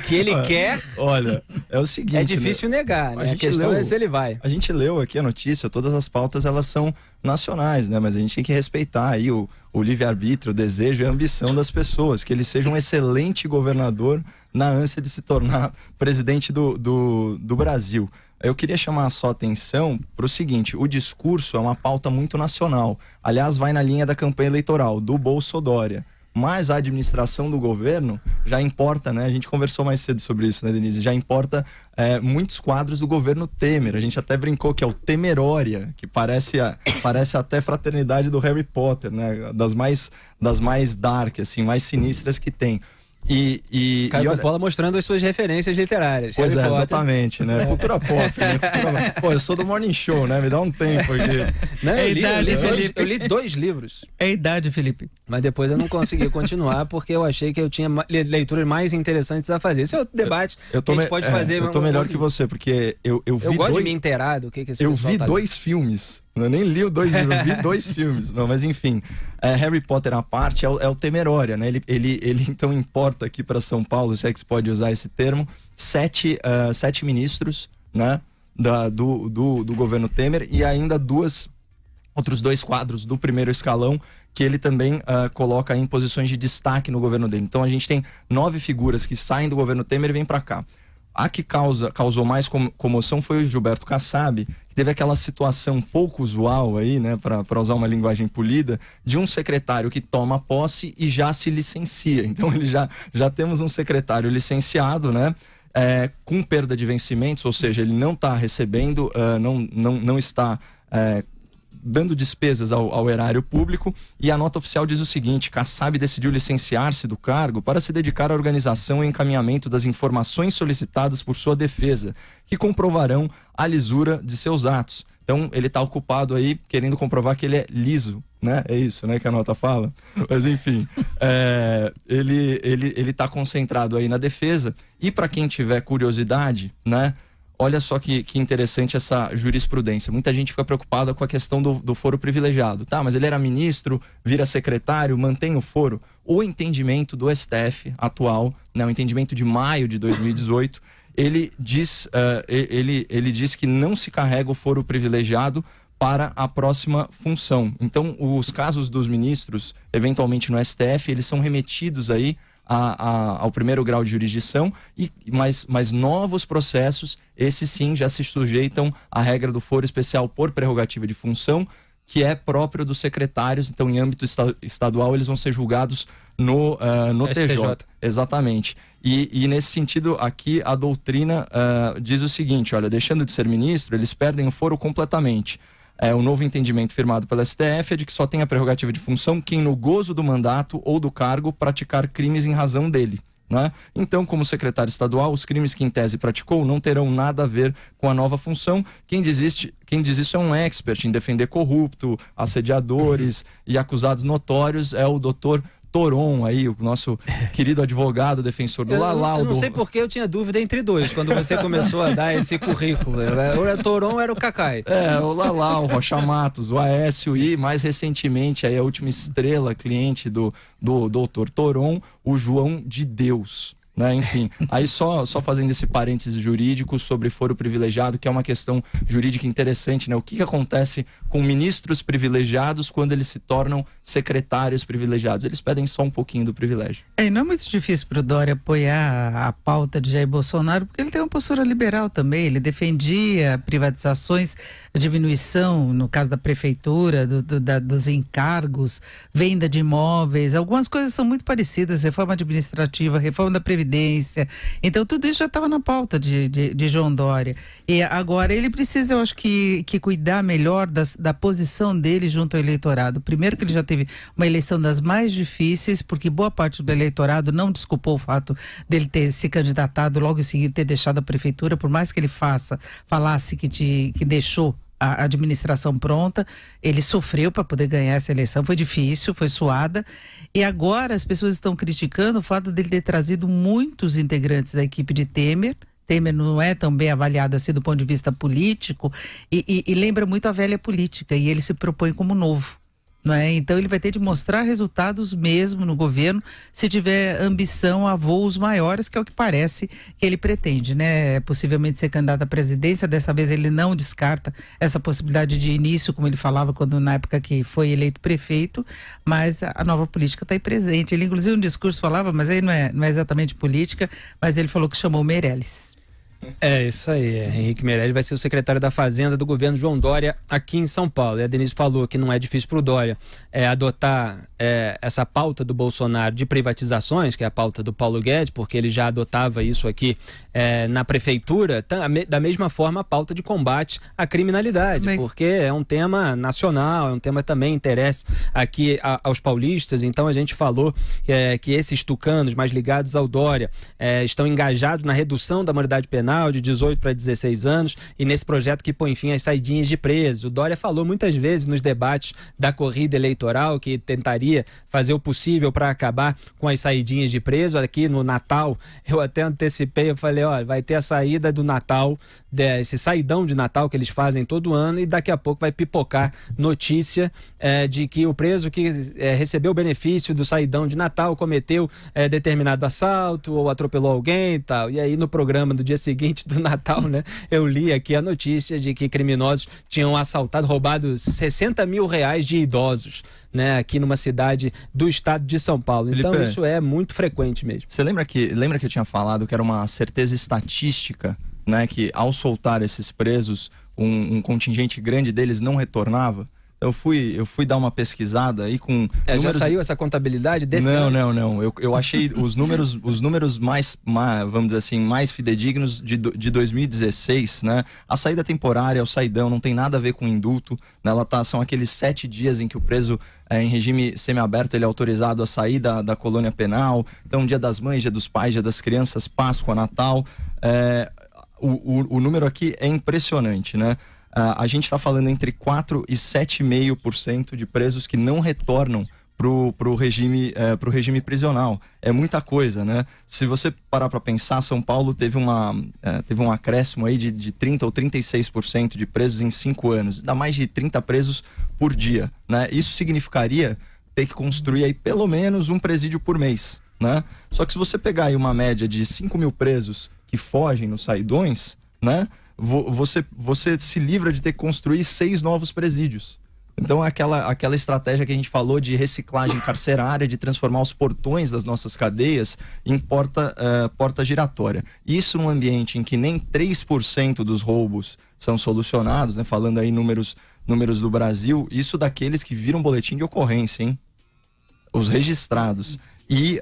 Que ele quer? Olha, é o seguinte... É difícil negar, né? A questão é se ele vai. A gente leu aqui a notícia, todas as pautas elas são nacionais, né? Mas a gente tem que respeitar aí o livre-arbítrio, o desejo e a ambição das pessoas, que ele seja um excelente governador na ânsia de se tornar presidente do Brasil. Eu queria chamar a sua atenção para o seguinte: o discurso é uma pauta muito nacional. Aliás, vai na linha da campanha eleitoral, do Bolsodória. Mas a administração do governo já importa, né? A gente conversou mais cedo sobre isso, né, Denise? Já importa muitos quadros do governo Temer. A gente até brincou que é o Temerória, que parece até fraternidade do Harry Potter, né? Das mais dark, assim, mais sinistras que tem. Caio Coppola mostrando as suas referências literárias. Pois é, exatamente, né? Cultura pop, né? Pô, eu sou do Morning Show, né? Me dá um tempo aqui. Não, eu li 2 livros. É a idade, Felipe. Mas depois eu não consegui continuar porque eu achei que eu tinha leituras mais interessantes a fazer. Esse é outro debate que a gente pode fazer. Eu tô melhor que você, porque eu vi eu gosto de me inteirar do que esse eu vi tá 2 filmes. Eu nem li 2 livros, eu vi 2 filmes. Não, mas enfim, Harry Potter à parte é o Temerória, né? Ele então importa aqui para São Paulo, se é que se pode usar esse termo, 7 ministros, né? Do governo Temer, e ainda outros 2 quadros do primeiro escalão que ele também coloca em posições de destaque no governo dele. Então a gente tem 9 figuras que saem do governo Temer e vêm para cá. A que causou mais comoção foi o Gilberto Kassab, que teve aquela situação pouco usual aí, né, para usar uma linguagem polida, de um secretário que toma posse e já se licencia. Então ele já temos um secretário licenciado, né, com perda de vencimentos, ou seja, ele não está recebendo, não está dando despesas ao erário público, e a nota oficial diz o seguinte: Kassab decidiu licenciar-se do cargo para se dedicar à organização e encaminhamento das informações solicitadas por sua defesa, que comprovarão a lisura de seus atos. Então ele está ocupado aí querendo comprovar que ele é liso, né? É isso, né, que a nota fala. Mas enfim, ele está concentrado aí na defesa. E para quem tiver curiosidade, né? Olha só que interessante essa jurisprudência. Muita gente fica preocupada com a questão do foro privilegiado. Tá, mas ele era ministro, vira secretário, mantém o foro. O entendimento do STF atual, né, o entendimento de maio de 2018, ele diz que não se carrega o foro privilegiado para a próxima função. Então, os casos dos ministros, eventualmente no STF, eles são remetidos aí ao primeiro grau de jurisdição, mas novos processos, esses sim já se sujeitam à regra do foro especial por prerrogativa de função, que é próprio dos secretários. Então, em âmbito estadual, eles vão ser julgados no TJ. Exatamente. E nesse sentido, aqui a doutrina diz o seguinte: olha, deixando de ser ministro, eles perdem o foro completamente. O novo entendimento firmado pela STF é de que só tem a prerrogativa de função quem, no gozo do mandato ou do cargo, praticar crimes em razão dele, né? Então, como secretário estadual, os crimes que em tese praticou não terão nada a ver com a nova função. Quem diz isso é um expert em defender corrupto, assediadores e acusados notórios, é o doutor Toron, aí, o nosso querido advogado, defensor do Lalau. Eu não sei porque eu tinha dúvida entre dois, quando você começou a dar esse currículo. O Toron era o Cacai. O Lalau, o Rocha Matos, o Aécio e, mais recentemente, aí, a última estrela cliente do doutor Toron, o João de Deus. Né? Enfim, aí só fazendo esse parênteses jurídico sobre foro privilegiado, que é uma questão jurídica interessante, né? O que acontece com ministros privilegiados quando eles se tornam secretários privilegiados? Eles pedem só um pouquinho do privilégio. E não é muito difícil para o Dória apoiar a pauta de Jair Bolsonaro, porque ele tem uma postura liberal também. Ele defendia privatizações, diminuição, no caso da prefeitura, dos encargos, venda de imóveis. Algumas coisas são muito parecidas: reforma administrativa, reforma da Previdência. Então tudo isso já estava na pauta de João Dória. E agora ele precisa, eu acho que cuidar melhor da posição dele junto ao eleitorado. Primeiro, que ele já teve uma eleição das mais difíceis, porque boa parte do eleitorado não desculpou o fato dele ter se candidatado, logo em seguida ter deixado a prefeitura, por mais que ele falasse que deixou a administração pronta. Ele sofreu para poder ganhar essa eleição, foi difícil, foi suada, e agora as pessoas estão criticando o fato dele ter trazido muitos integrantes da equipe de Temer. Temer não é tão bem avaliado assim do ponto de vista político, e lembra muito a velha política, e ele se propõe como novo. Não é? Então ele vai ter de mostrar resultados mesmo no governo, se tiver ambição a voos maiores, que é o que parece que ele pretende, né? Possivelmente ser candidato à presidência. Dessa vez ele não descarta essa possibilidade de início, como ele falava na época que foi eleito prefeito, mas a nova política está aí presente. Ele inclusive no discurso falava, mas aí não é exatamente política, mas ele falou que chamou o Meirelles. É isso aí, Henrique Meirelles vai ser o secretário da Fazenda do governo João Dória aqui em São Paulo. E a Denise falou que não é difícil para o Dória adotar essa pauta do Bolsonaro de privatizações, que é a pauta do Paulo Guedes, porque ele já adotava isso aqui na prefeitura, da mesma forma a pauta de combate à criminalidade, porque é um tema nacional, é um tema que também interessa aqui aos paulistas. Então a gente falou que esses tucanos mais ligados ao Dória estão engajados na redução da maioridade penal de 18 para 16 anos e nesse projeto que põe fim às saidinhas de presos. O Dória falou muitas vezes nos debates da corrida eleitoral que tentaria fazer o possível para acabar com as saidinhas de preso. Aqui no Natal, eu até antecipei, eu falei, olha, vai ter a saída do Natal, esse saidão de Natal que eles fazem todo ano, e daqui a pouco vai pipocar notícia de que o preso que recebeu o benefício do saidão de Natal cometeu determinado assalto ou atropelou alguém e tal. E aí no programa do dia seguinte do Natal, né, eu li aqui a notícia de que criminosos tinham roubado 60 mil reais de idosos, né, aqui numa cidade do estado de São Paulo. Felipe, então isso é muito frequente mesmo. Você lembra que eu tinha falado que era uma certeza estatística, né, que ao soltar esses presos, um contingente grande deles não retornava? Eu fui dar uma pesquisada aí com números... Já saiu essa contabilidade desse ano? Não. Eu achei os números mais, vamos dizer assim, mais fidedignos de 2016, né? A saída temporária, o saidão, não tem nada a ver com indulto, né? São aqueles 7 dias em que o preso, em regime semiaberto, ele é autorizado a sair da colônia penal. Então, Dia das Mães, Dia dos Pais, Dia das Crianças, Páscoa, Natal. O número aqui é impressionante, né? A gente está falando entre 4% e 7,5% de presos que não retornam pro regime prisional. É muita coisa, né? Se você parar para pensar, São Paulo teve um acréscimo aí de 30% ou 36% de presos em 5 anos. Dá mais de 30 presos por dia, né? Isso significaria ter que construir aí pelo menos um presídio por mês, né? Só que se você pegar aí uma média de 5 mil presos que fogem nos saidões, né? Você se livra de ter que construir 6 novos presídios, Então, aquela estratégia que a gente falou de reciclagem carcerária, de transformar os portões das nossas cadeias em porta giratória. Isso num ambiente em que nem 3% dos roubos são solucionados, né? Falando aí números do Brasil, isso daqueles que viram boletim de ocorrência, hein? Os registrados. E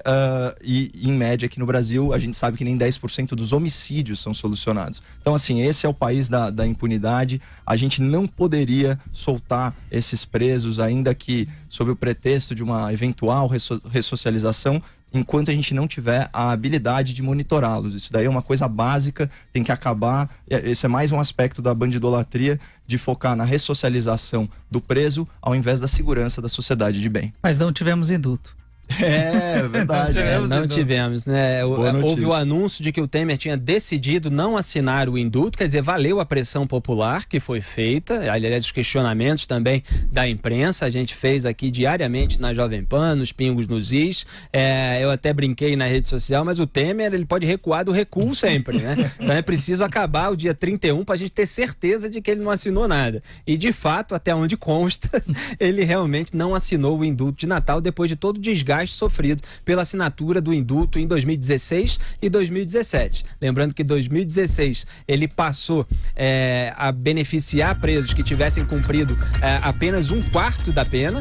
em média aqui no Brasil, a gente sabe que nem 10% dos homicídios são solucionados. Então, assim, esse é o país da impunidade. A gente não poderia soltar esses presos, ainda que sob o pretexto de uma eventual ressocialização, enquanto a gente não tiver a habilidade de monitorá-los. Isso daí é uma coisa básica, tem que acabar. Esse é mais um aspecto da bandidolatria, de focar na ressocialização do preso, ao invés da segurança da sociedade de bem. Mas não tivemos indulto. É verdade. Não tivemos, né? Houve o anúncio de que o Temer tinha decidido não assinar o indulto, quer dizer, valeu a pressão popular que foi feita, aliás, os questionamentos também da imprensa, a gente fez aqui diariamente na Jovem Pan, nos Pingos nos Is, eu até brinquei na rede social, mas o Temer, ele pode recuar do recuo sempre, né? Então é preciso acabar o dia 31 para a gente ter certeza de que ele não assinou nada. E de fato, até onde consta, ele realmente não assinou o indulto de Natal depois de todo o desgaste sofrido pela assinatura do indulto em 2016 e 2017. Lembrando que em 2016 ele passou a beneficiar presos que tivessem cumprido apenas 1/4 da pena.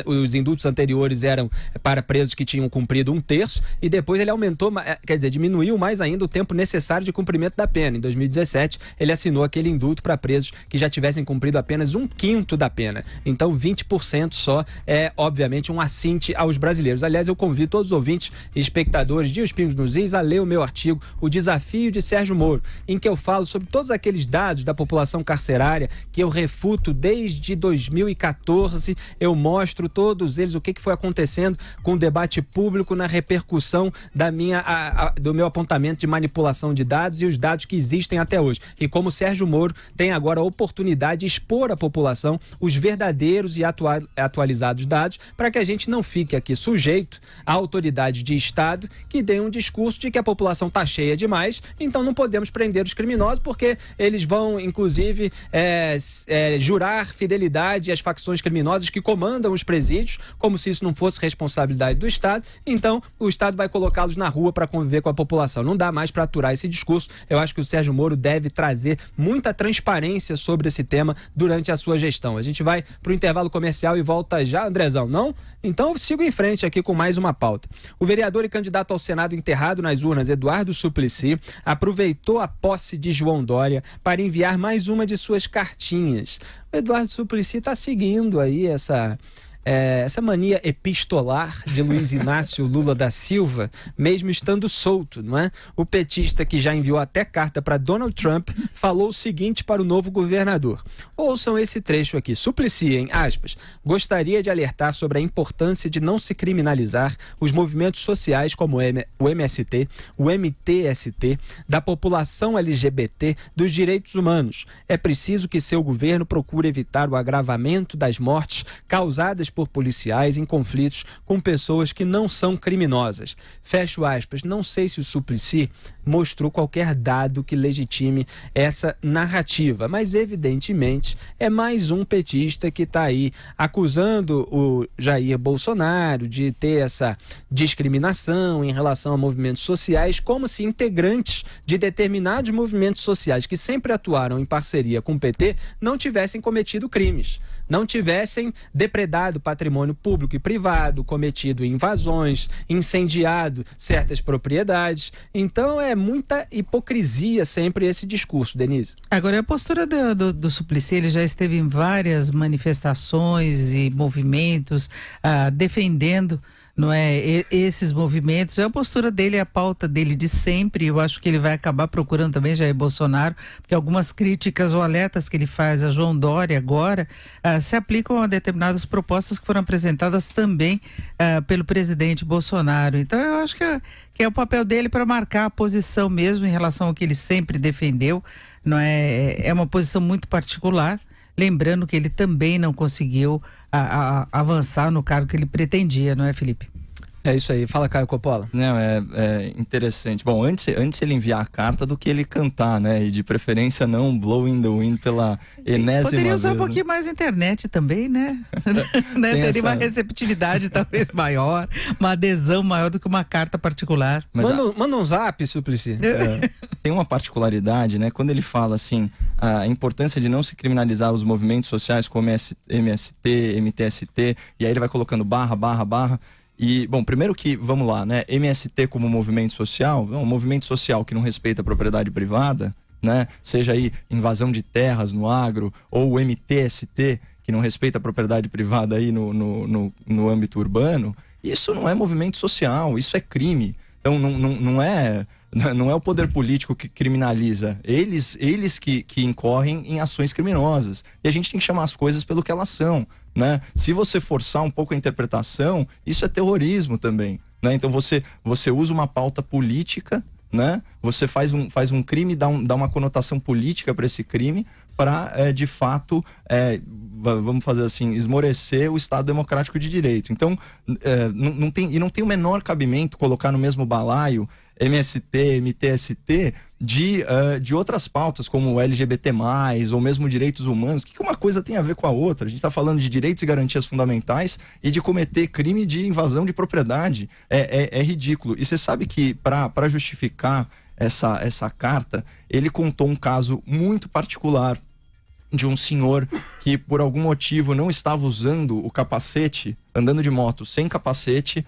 Os indultos anteriores eram para presos que tinham cumprido 1/3, e depois ele aumentou, quer dizer, diminuiu mais ainda o tempo necessário de cumprimento da pena. Em 2017 ele assinou aquele indulto para presos que já tivessem cumprido apenas 1/5 da pena. Então 20% só é obviamente um assinte aos brasileiros. Aliás, eu convido todos os ouvintes e espectadores de Os Pingos nos Is a ler o meu artigo O Desafio de Sérgio Moro, em que eu falo sobre todos aqueles dados da população carcerária que eu refuto desde 2014, eu mostro todos eles, o que foi acontecendo com o debate público na repercussão do meu apontamento de manipulação de dados e os dados que existem até hoje. E como o Sérgio Moro tem agora a oportunidade de expor à população os verdadeiros e atualizados dados, para que a gente não fique aqui sujeito a autoridade de Estado que dê um discurso de que a população está cheia demais, então não podemos prender os criminosos porque eles vão, inclusive, jurar fidelidade às facções criminosas que comandam os presídios, como se isso não fosse responsabilidade do Estado. Então o Estado vai colocá-los na rua para conviver com a população. Não dá mais para aturar esse discurso. Eu acho que o Sérgio Moro deve trazer muita transparência sobre esse tema durante a sua gestão. A gente vai para o intervalo comercial e volta já, Andrezão, não? Então eu sigo em frente aqui com mais uma pauta. O vereador e candidato ao Senado enterrado nas urnas, Eduardo Suplicy, aproveitou a posse de João Dória para enviar mais uma de suas cartinhas. O Eduardo Suplicy está seguindo aí essa mania epistolar de Luiz Inácio Lula da Silva, mesmo estando solto, não é? O petista, que já enviou até carta para Donald Trump, falou o seguinte para o novo governador. Ouçam esse trecho aqui. Suplicy, em aspas, gostaria de alertar sobre a importância de não se criminalizar os movimentos sociais como o MST, o MTST, da população LGBT, dos direitos humanos. É preciso que seu governo procure evitar o agravamento das mortes causadas por policiais em conflitos com pessoas que não são criminosas. Fecho aspas. Não sei se o Suplicy mostrou qualquer dado que legitime essa narrativa, mas evidentemente é mais um petista que está aí acusando o Jair Bolsonaro de ter essa discriminação em relação a movimentos sociais, como se integrantes de determinados movimentos sociais que sempre atuaram em parceria com o PT não tivessem cometido crimes, não tivessem depredado patrimônio público e privado, cometido invasões, incendiado certas propriedades. Então é muita hipocrisia sempre esse discurso, Denise. Agora, a postura do Suplicy, ele já esteve em várias manifestações e movimentos defendendo, não é, esses movimentos. É a postura dele, é a pauta dele de sempre. Eu acho que ele vai acabar procurando também Jair Bolsonaro, porque algumas críticas ou alertas que ele faz a João Dória agora se aplicam a determinadas propostas que foram apresentadas também pelo presidente Bolsonaro. Então eu acho que é o papel dele para marcar a posição mesmo em relação ao que ele sempre defendeu. Não é uma posição muito particular, lembrando que ele também não conseguiu avançar no cargo que ele pretendia, não é, Felipe? É isso aí. Fala, Caio Coppola. Não, é interessante. Bom, antes ele enviar a carta do que ele cantar, né? E de preferência não Blowing the Wind pela enésima vez. Poderia usar um pouquinho mais a internet também, né? Teria uma receptividade talvez maior, uma adesão maior do que uma carta particular. Manda um zap, Suplicy. Tem uma particularidade, né? Quando ele fala assim, a importância de não se criminalizar os movimentos sociais como MST, MTST, e aí ele vai colocando barra. E, bom, primeiro que, vamos lá, né? MST como movimento social, um movimento social que não respeita a propriedade privada, né? Seja aí invasão de terras no agro, ou o MTST, que não respeita a propriedade privada aí no âmbito urbano, isso não é movimento social, isso é crime. Então, não é o poder político que criminaliza, eles que incorrem em ações criminosas. E a gente tem que chamar as coisas pelo que elas são, né? Se você forçar um pouco a interpretação, isso é terrorismo também, né? Então você usa uma pauta política, né? Você faz um crime, dá uma conotação política para esse crime, para de fato, vamos fazer assim, esmorecer o Estado Democrático de Direito. Então, não tem o menor cabimento colocar no mesmo balaio MST, MTST de outras pautas, como LGBT+, ou mesmo direitos humanos. O que uma coisa tem a ver com a outra? A gente está falando de direitos e garantias fundamentais e de cometer crime de invasão de propriedade. É ridículo. E você sabe que, para justificar essa carta, ele contou um caso muito particular de um senhor que, por algum motivo, não estava usando o capacete, andando de moto sem capacete,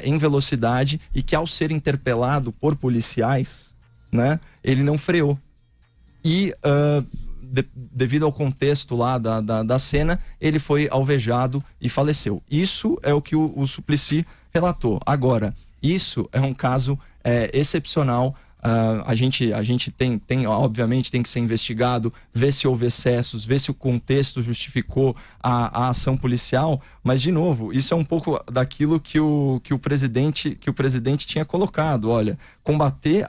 em velocidade, e que, ao ser interpelado por policiais, né, ele não freou. E, devido ao contexto lá da cena, ele foi alvejado e faleceu. Isso é o que o Suplicy relatou. Agora, isso é um caso excepcional. A gente tem, obviamente, tem que ser investigado, ver se houve excessos, ver se o contexto justificou a ação policial, mas, de novo, isso é um pouco daquilo que o presidente tinha colocado. Olha, combater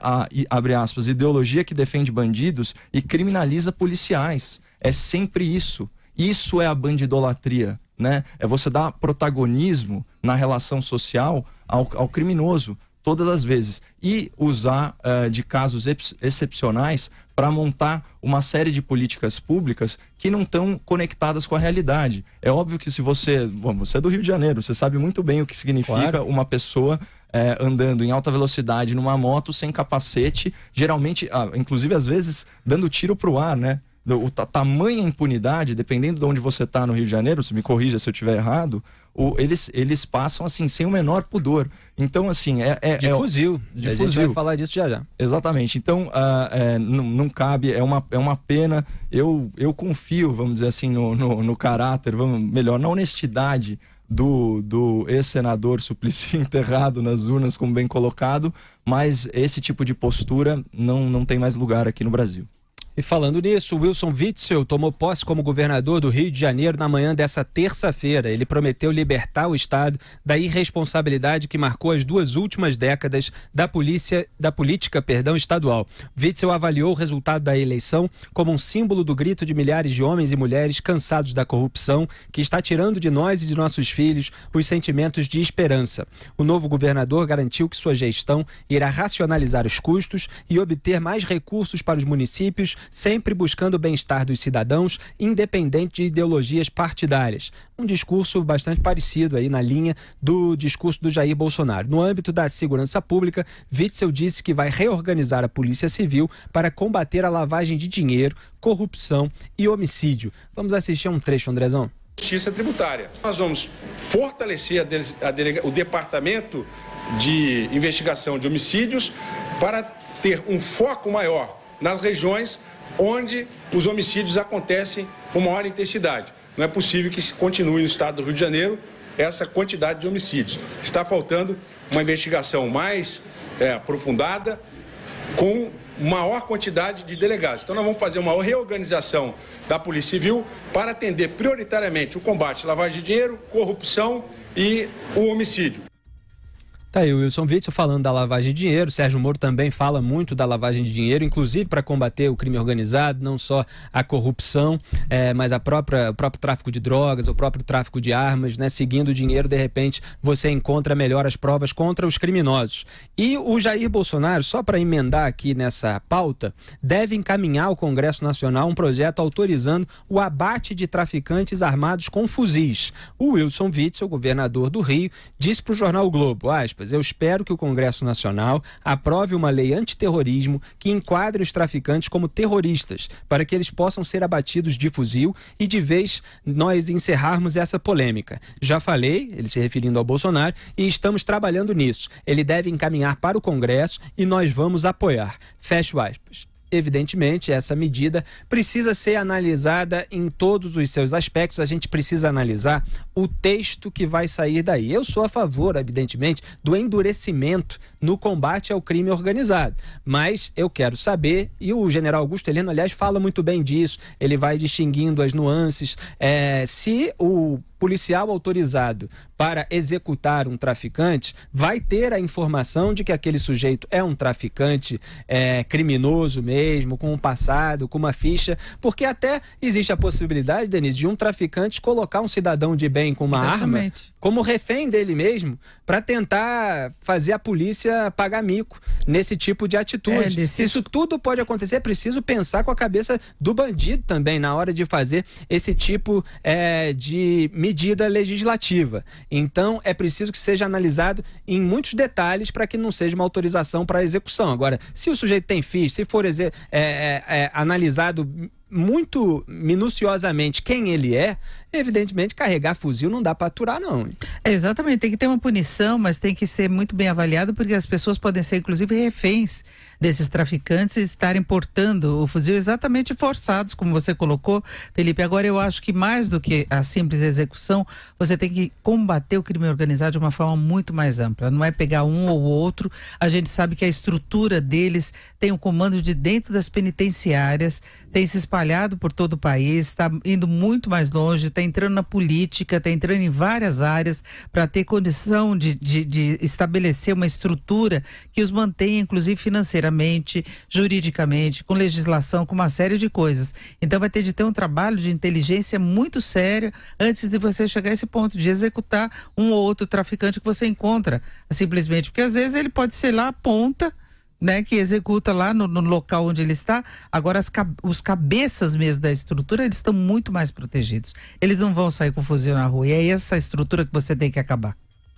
abre aspas, ideologia que defende bandidos e criminaliza policiais. É sempre isso. Isso é a bandidolatria, né? É você dar protagonismo na relação social ao criminoso, todas as vezes, e usar de casos excepcionais para montar uma série de políticas públicas que não estão conectadas com a realidade. É óbvio que se você é do Rio de Janeiro, você sabe muito bem o que significa uma pessoa andando em alta velocidade numa moto sem capacete, geralmente, inclusive às vezes, dando tiro pro ar, né? Tamanha impunidade, dependendo de onde você está no Rio de Janeiro, se me corrija se eu estiver errado, eles passam assim, sem o menor pudor. Então, assim, de fuzil. A gente vai falar disso já. Exatamente. Então, não cabe, é uma pena. Eu confio, vamos dizer assim, no caráter, melhor, na honestidade do ex-senador Suplicy, enterrado nas urnas, como bem colocado, mas esse tipo de postura não tem mais lugar aqui no Brasil. E falando nisso, Wilson Witzel tomou posse como governador do Rio de Janeiro na manhã dessa terça-feira. Ele prometeu libertar o Estado da irresponsabilidade que marcou as 2 últimas décadas da política estadual. Witzel avaliou o resultado da eleição como um símbolo do grito de milhares de homens e mulheres cansados da corrupção, que está tirando de nós e de nossos filhos os sentimentos de esperança. O novo governador garantiu que sua gestão irá racionalizar os custos e obter mais recursos para os municípios, sempre buscando o bem-estar dos cidadãos, independente de ideologias partidárias. Um discurso bastante parecido aí na linha do discurso do Jair Bolsonaro. No âmbito da segurança pública, Witzel disse que vai reorganizar a Polícia Civil para combater a lavagem de dinheiro, corrupção e homicídio. Vamos assistir a um trecho, Andrezão. Justiça tributária. Nós vamos fortalecer o Departamento de Investigação de Homicídios para ter um foco maior nas regiões onde os homicídios acontecem com maior intensidade. Não é possível que continue no estado do Rio de Janeiro essa quantidade de homicídios. Está faltando uma investigação mais aprofundada, com maior quantidade de delegados. Então nós vamos fazer uma reorganização da Polícia Civil para atender prioritariamente o combate à lavagem de dinheiro, corrupção e o homicídio. Tá aí o Wilson Witzel falando da lavagem de dinheiro. O Sérgio Moro também fala muito da lavagem de dinheiro, inclusive para combater o crime organizado, não só a corrupção, mas o próprio tráfico de drogas, o próprio tráfico de armas, né? Seguindo o dinheiro, de repente, você encontra melhor as provas contra os criminosos. E o Jair Bolsonaro, só para emendar aqui nessa pauta, deve encaminhar ao Congresso Nacional um projeto autorizando o abate de traficantes armados com fuzis. O Wilson Witzel, governador do Rio, disse para o jornal o Globo, aspas, eu espero que o Congresso Nacional aprove uma lei antiterrorismo que enquadre os traficantes como terroristas, para que eles possam ser abatidos de fuzil e de vez nós encerrarmos essa polêmica. Já falei, ele se referindo ao Bolsonaro, e estamos trabalhando nisso. Ele deve encaminhar para o Congresso e nós vamos apoiar. Fecho aspas. Evidentemente, essa medida precisa ser analisada em todos os seus aspectos. A gente precisa analisar o texto que vai sair daí. Eu sou a favor, evidentemente, do endurecimento no combate ao crime organizado. Mas eu quero saber, e o general Augusto Heleno, aliás, fala muito bem disso, ele vai distinguindo as nuances, se o policial autorizado para executar um traficante vai ter a informação de que aquele sujeito é um traficante criminoso mesmo, com um passado, com uma ficha, porque até existe a possibilidade, Denise, de um traficante colocar um cidadão de bem com uma arma como refém dele mesmo para tentar fazer a polícia pagar mico nesse tipo de atitude. Isso tudo pode acontecer, é preciso pensar com a cabeça do bandido também na hora de fazer esse tipo de medida legislativa. Então, é preciso que seja analisado em muitos detalhes para que não seja uma autorização para execução. Agora, se o sujeito tem ficha, se for analisado muito minuciosamente quem ele é, evidentemente carregar fuzil não dá para aturar, não. Exatamente, tem que ter uma punição, mas tem que ser muito bem avaliado, porque as pessoas podem ser inclusive reféns desses traficantes e estarem portando o fuzil exatamente forçados, como você colocou, Felipe. Agora, eu acho que mais do que a simples execução, você tem que combater o crime organizado de uma forma muito mais ampla. Não é pegar um ou outro. A gente sabe que a estrutura deles tem o comando de dentro das penitenciárias, tem se espalhado por todo o país, está indo muito mais longe, está entrando na política, está entrando em várias áreas para ter condição de estabelecer uma estrutura que os mantenha, inclusive financeiramente, juridicamente, com legislação, com uma série de coisas. Então vai ter de ter um trabalho de inteligência muito sério antes de você chegar a esse ponto de executar um ou outro traficante que você encontra, simplesmente, porque às vezes ele pode ser lá a ponta, né, que executa lá no local onde ele está. Agora os cabeças mesmo da estrutura, eles estão muito mais protegidos. Eles não vão sair com fuzil na rua, e é essa estrutura que você tem que acabar.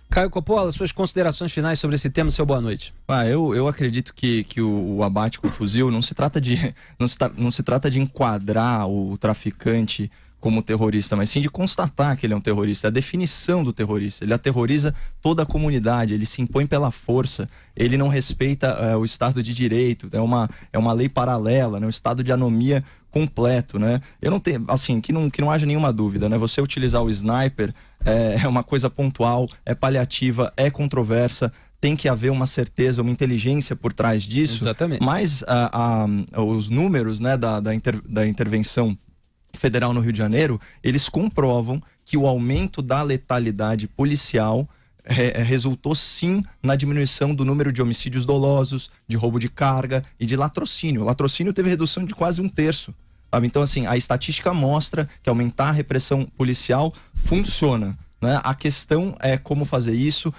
Caio Coppola, suas considerações finais sobre esse tema, seu boa noite. Eu acredito que o abate com fuzil não se trata de enquadrar o traficante como terrorista, mas sim de constatar que ele é um terrorista. A definição do terrorista: ele aterroriza toda a comunidade, ele se impõe pela força, ele não respeita o Estado de Direito, é uma lei paralela, né? Um estado de anomia completo, né? Eu não tenho, assim, que não haja nenhuma dúvida, né? Você utilizar o sniper é uma coisa pontual, é paliativa, é controversa, tem que haver uma certeza, uma inteligência por trás disso. Exatamente. Mas os números, né, da intervenção federal no Rio de Janeiro, eles comprovam que o aumento da letalidade policial resultou sim na diminuição do número de homicídios dolosos, de roubo de carga e de latrocínio. O latrocínio teve redução de quase 1/3. Sabe? Então, assim, a estatística mostra que aumentar a repressão policial funciona, né? A questão é como fazer isso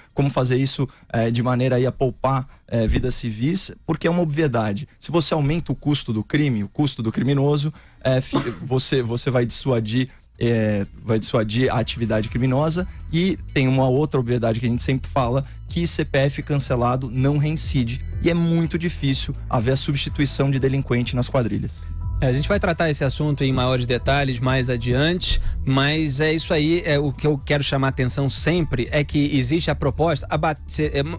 de maneira aí a poupar vidas civis, porque é uma obviedade. Se você aumenta o custo do crime, o custo do criminoso, você vai dissuadir a atividade criminosa. E tem uma outra obviedade que a gente sempre fala, que CPF cancelado não reincide, e é muito difícil haver a substituição de delinquente nas quadrilhas. A gente vai tratar esse assunto em maiores detalhes mais adiante, mas é isso aí. O que eu quero chamar a atenção sempre é que existe a proposta,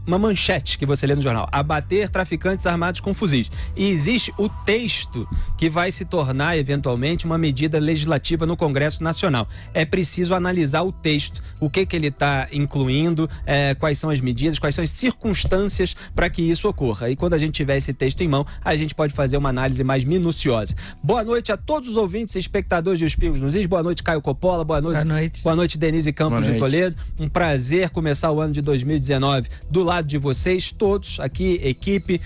uma manchete que você lê no jornal: abater traficantes armados com fuzis. E existe o texto que vai se tornar eventualmente uma medida legislativa no Congresso Nacional. É preciso analisar o texto, o que ele está incluindo, quais são as medidas, quais são as circunstâncias para que isso ocorra. E quando a gente tiver esse texto em mão, a gente pode fazer uma análise mais minuciosa. Boa noite a todos os ouvintes e espectadores de Os Pingos nos Is. Boa noite, Caio Coppola. Boa noite. Boa noite, Denise Campos de Toledo. Um prazer começar o ano de 2019 do lado de vocês, todos aqui, equipe,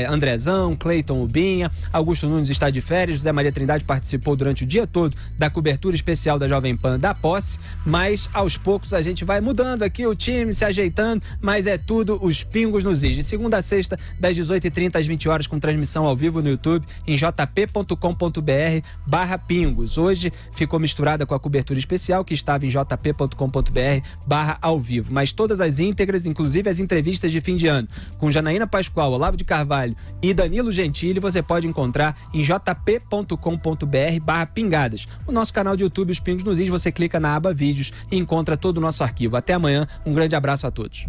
Andrezão, Cleiton Ubinha, Augusto Nunes está de férias, José Maria Trindade participou durante o dia todo da cobertura especial da Jovem Pan da posse, mas aos poucos a gente vai mudando aqui o time, se ajeitando, mas é tudo Os Pingos nos Is. De segunda a sexta, das 18h30 às 20 horas, com transmissão ao vivo no YouTube, em jp.com.br/pingos. Hoje ficou misturada com a cobertura especial que estava em jp.com.br/ao vivo, mas todas as íntegras, inclusive as entrevistas de fim de ano, com Janaína Pascoal, Olavo de Carvalho e Danilo Gentili, você pode encontrar em jp.com.br/pingadas. O nosso canal de YouTube, Os Pingos nos Is, você clica na aba Vídeos e encontra todo o nosso arquivo. Até amanhã, um grande abraço a todos.